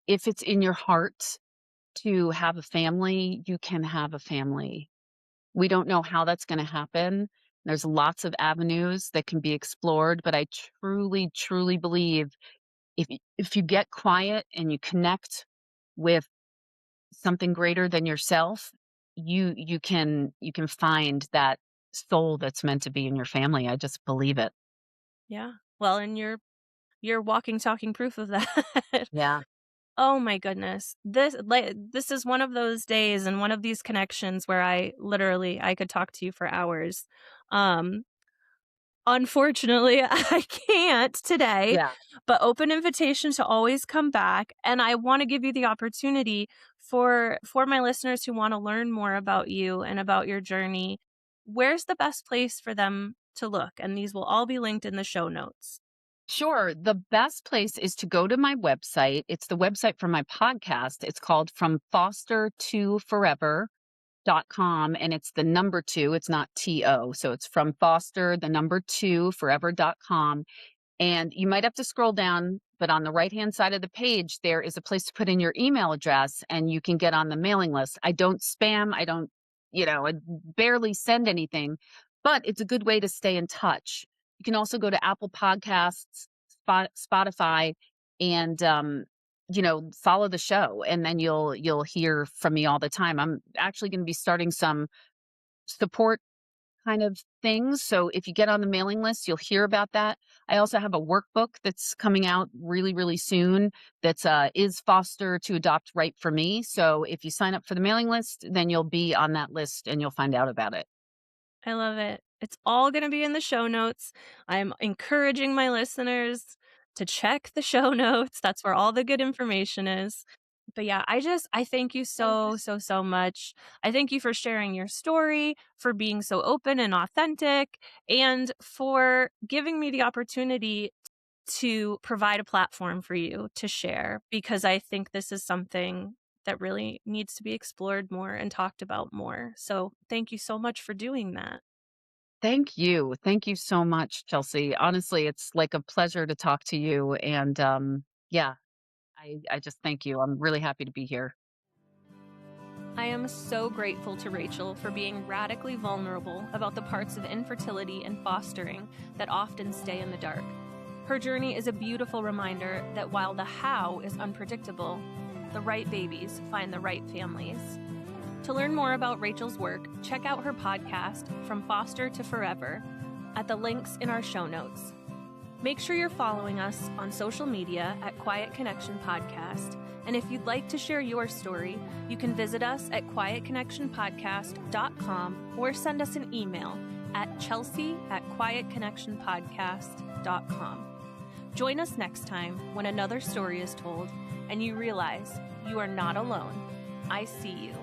B: if it's in your heart to have a family, you can have a family. We don't know how that's gonna happen. There's lots of avenues that can be explored, but I truly, truly believe if you get quiet and you connect with something greater than yourself, you can find that soul that's meant to be in your family. I just believe it.
A: Yeah. Well, and you're walking talking proof of that.
B: Yeah.
A: Oh my goodness. This is one of those days and one of these connections where I could talk to you for hours. Um Unfortunately, I can't today,
B: Yeah.
A: but open invitation to always come back. And I want to give you the opportunity for my listeners who want to learn more about you and about your journey. Where's the best place for them to look? And these will all be linked in the show notes.
B: Sure. The best place is to go to my website. It's the website for my podcast. It's called From Foster to Forever.com, and it's the number two. It's not TO. So it's from Foster, the number two, forever.com. And you might have to scroll down, but on the right-hand side of the page, there is a place to put in your email address and you can get on the mailing list. I don't spam. I barely send anything, but it's a good way to stay in touch. You can also go to Apple Podcasts, Spotify, and, follow the show, and then you'll hear from me all the time. I'm actually going to be starting some support kind of things. So if you get on the mailing list, you'll hear about that. I also have a workbook that's coming out really, really soon that's is foster to adopt right for me. So if you sign up for the mailing list, then you'll be on that list and you'll find out about it.
A: I love it. It's all going to be in the show notes. I'm encouraging my listeners to check the show notes. That's where all the good information is. But yeah, I thank you so much. I thank you for sharing your story, for being so open and authentic, and for giving me the opportunity to provide a platform for you to share, because I think this is something that really needs to be explored more and talked about more. So thank you so much for doing that.
B: Thank you. Thank you so much, Chelsea. Honestly, it's like a pleasure to talk to you. And yeah, I just thank you. I'm really happy to be here.
A: I am so grateful to Rachel for being radically vulnerable about the parts of infertility and fostering that often stay in the dark. Her journey is a beautiful reminder that while the how is unpredictable, the right babies find the right families. To learn more about Rachel's work, check out her podcast, From Foster to Forever, at the links in our show notes. Make sure you're following us on social media at Quiet Connection Podcast. And if you'd like to share your story, you can visit us at quietconnectionpodcast.com or send us an email at chelsea@quietconnectionpodcast.com. Join us next time when another story is told and you realize you are not alone. I see you.